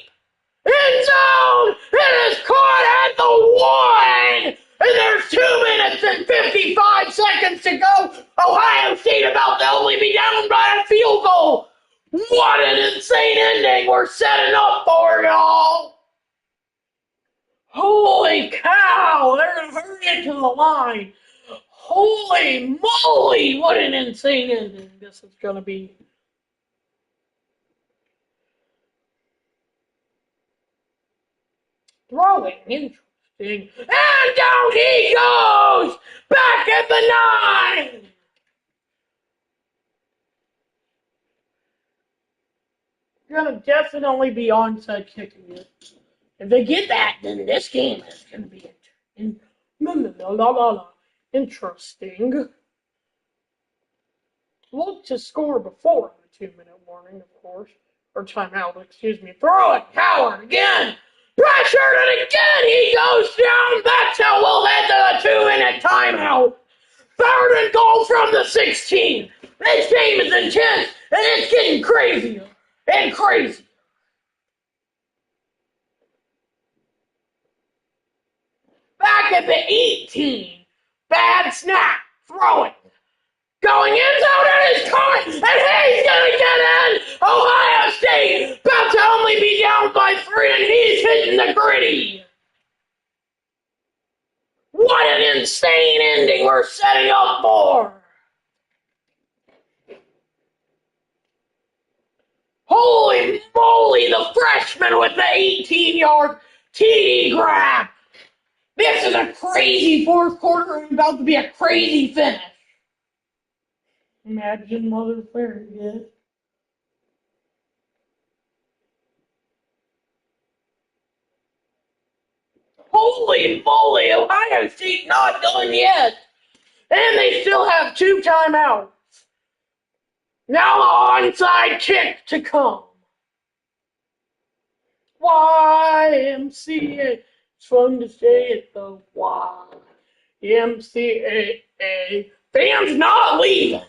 End zone! It is caught at the 1! And there's 2 minutes and 55 seconds to go. Ohio State about to only be down by a field goal. What an insane ending we're setting up for, y'all. Holy cow, they're going to hurry into the line. Holy moly, what an insane ending this is going to be. Throwing, interesting. And down he goes! Back at the 9! You're going to definitely be onside kicking it. If they get that, then this game is going to be interesting. Look to score before the 2-minute warning, of course. Or timeout, excuse me. Throw it, Howard, again! Pressured, and again he goes down. That's how we'll head to the 2-minute timeout. 3rd and goal from the 16. This game is intense, and it's getting crazier and crazier. Back at the 18. Bad snap. Throwing. Going in zone, and it's caught, and he's going to get in. Ohio State about to only be down by 3, and he's hitting the gritty. What an insane ending we're setting up for. Holy moly, the freshman with the 18-yard TD grab. This is a crazy 4th quarter and about to be a crazy finish. Imagine Mother Fairy did. Holy moly, Ohio State not done yet. And they still have 2 timeouts. Now the onside kick to come. YMCA. It's fun to say it though. YMCA. Fans not leaving.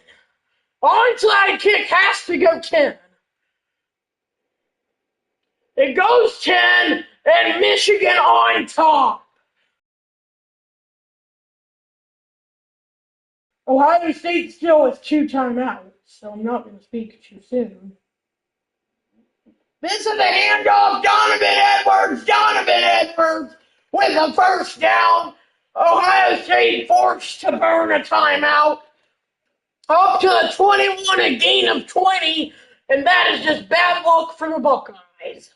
Onside kick has to go 10. It goes 10, and Michigan on top. Ohio State still with 2 timeouts, so I'm not going to speak too soon. This is a handoff, Donovan Edwards with a 1st down. Ohio State forced to burn a timeout. Up to the 21, a gain of 20, and that is just bad luck for the Buckeyes.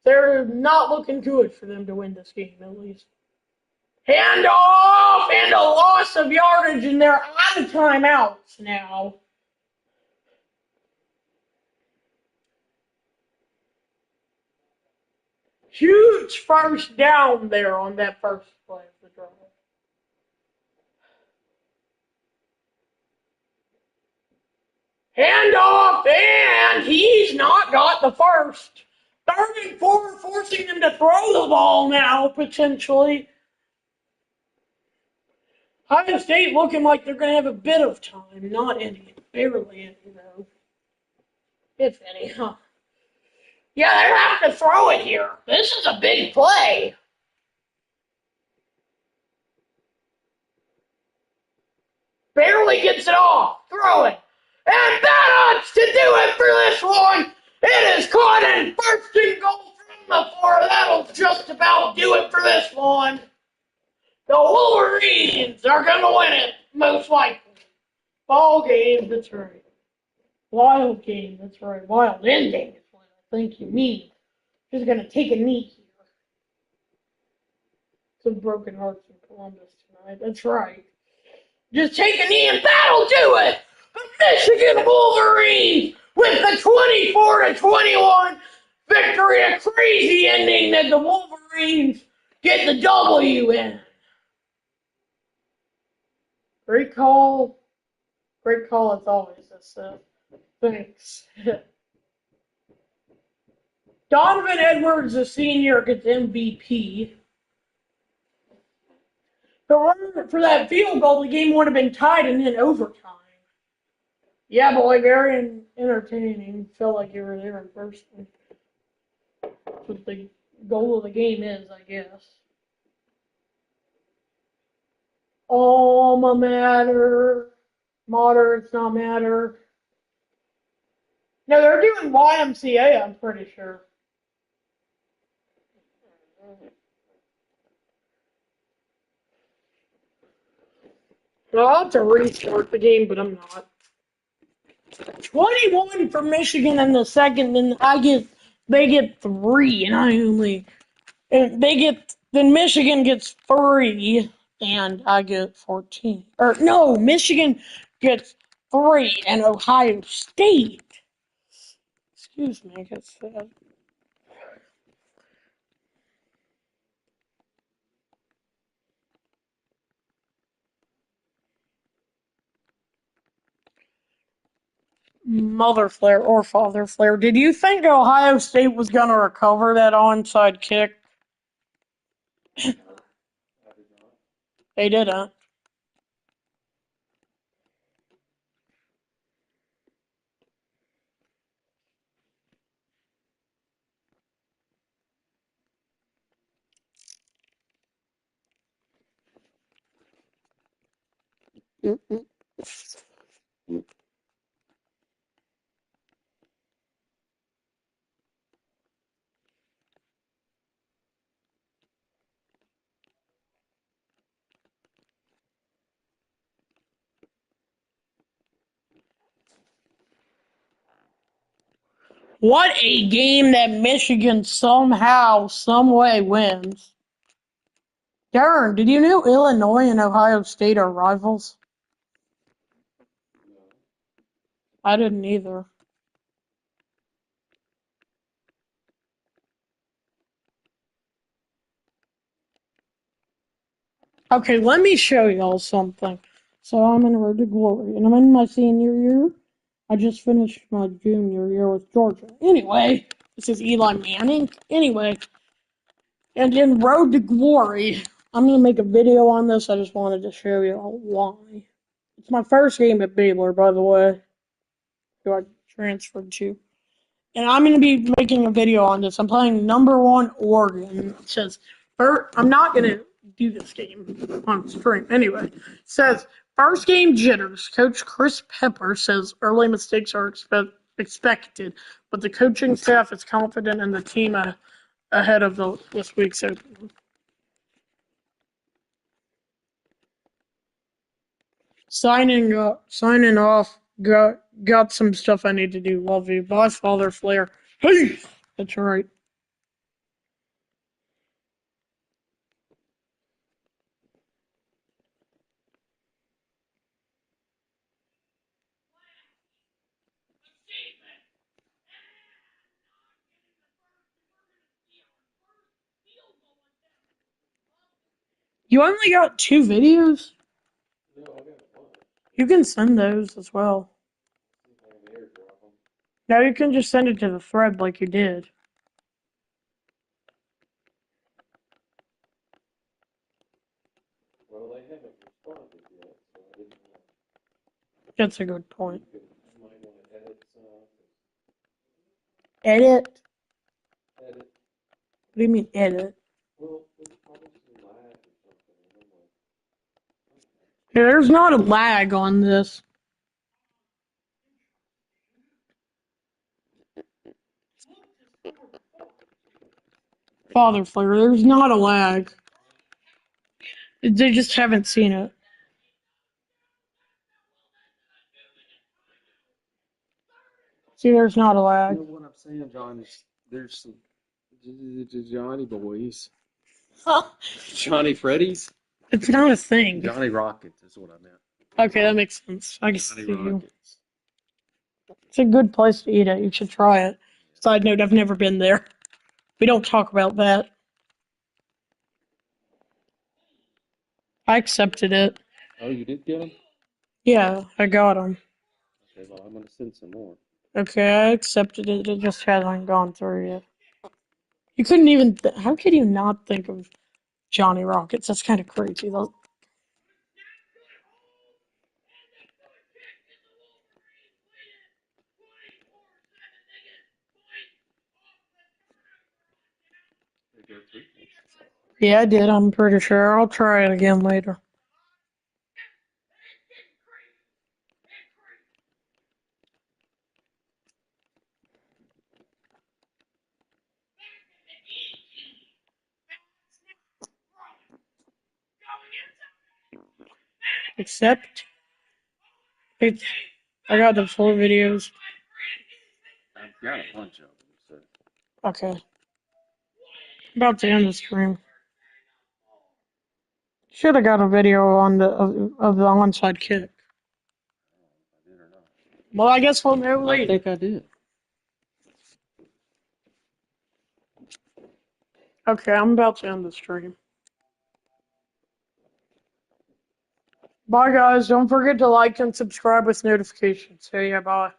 They're not looking good for them to win this game, at least. Handoff and a loss of yardage, and they're out of timeouts now. Huge 1st down there on that 1st play of the drive. Handoff, and he's not got the 1st. 3rd and 4, forcing them to throw the ball now, potentially. Ohio State looking like they're going to have a bit of time. Not any. Barely any, though. If any, huh? Yeah, they're having to throw it here. This is a big play. Barely gets it off. Throw it. And that ought to do it for this one. It is caught in 1st and goal from the 4. That'll just about do it for this one. The Wolverines are going to win it, most likely. Ball game, that's right. Wild game, that's right. Wild ending is what I think you mean. Just going to take a knee here. Some broken hearts in Columbus tonight, that's right. Just take a knee and that'll do it. The Michigan Wolverines with the 24-21 victory. A crazy ending that the Wolverines get the W in. Great call. Great call as always, Seth. Thanks. Donovan Edwards, a senior, gets MVP. But for that field goal, the game would have been tied and in overtime. Yeah, boy, very entertaining. Felt like you were there in person. That's what the goal of the game is, I guess. Alma mater, mater, it's not matter. No, they're doing YMCA, I'm pretty sure. Well, I'll have to restart the game, but I'm not. 21 for Michigan in the second, and they get three, and I only, and they get, then Michigan gets three, and I get 14. Or, no, Michigan gets three, and Ohio State, excuse me, gets Mother Flare or Father Flare. Did you think Ohio State was going to recover that onside kick? They didn't. What a game that Michigan somehow, someway wins. Darren, did you know Illinois and Ohio State are rivals? No. I didn't either. Okay, let me show y'all something. So I'm in Road to Glory, and I'm in my senior year. I just finished my junior year with Georgia. Anyway, this is Eli Manning. Anyway, and in Road to Glory, I'm gonna make a video on this. I just wanted to show you why. It's my first game at Baylor, by the way, who I transferred to. And I'm going to be making a video on this. I'm playing number one Oregon. It says, I'm not going to do this game on stream. Anyway, it says, first game jitters. Coach Chris Pepper says early mistakes are expected, but the coaching staff is confident in the team ahead of this week's opening. Signing off. Got some stuff I need to do. Love you. Bye, Father Flair. Hey, that's right. You only got two videos? No, I got one. You can send those as well. See if I can airdrop them. Now you can just send it to the thread like you did. Well, they haven't responded yet, so I didn't know. That's a good point. You might want to edit some. Edit? Edit. What do you mean edit? Well, there's probably some lag or something. And I'm like, Yeah, there's not a lag on this. Father Flare, there's not a lag. They just haven't seen it. See, there's not a you lag. know what I'm saying, John? There's some Johnny boys. Johnny Freddy's? It's not a thing. Johnny Rockets is what I meant. Okay, that makes sense. I can see Johnny you. Rockets. It's a good place to eat it. You should try it. Side note, I've never been there. We don't talk about that. I accepted it. Oh, you did get them? Yeah, I got them. Okay, well, I'm going to send some more. Okay, I accepted it. It just hasn't gone through yet. You couldn't even. How could you not think of Johnny Rockets? That's kind of crazy. go through. Yeah, I did. I'm pretty sure. I'll try it again later. Except, it's, I got the 4 videos. I've got a bunch of them. So. Okay. About to end the stream. Should have got a video on of the onside kick. I did or not. Well, I guess we'll know I later. think I did. Okay, I'm about to end the stream. Bye, guys. Don't forget to like and subscribe with notifications. So, yeah, bye.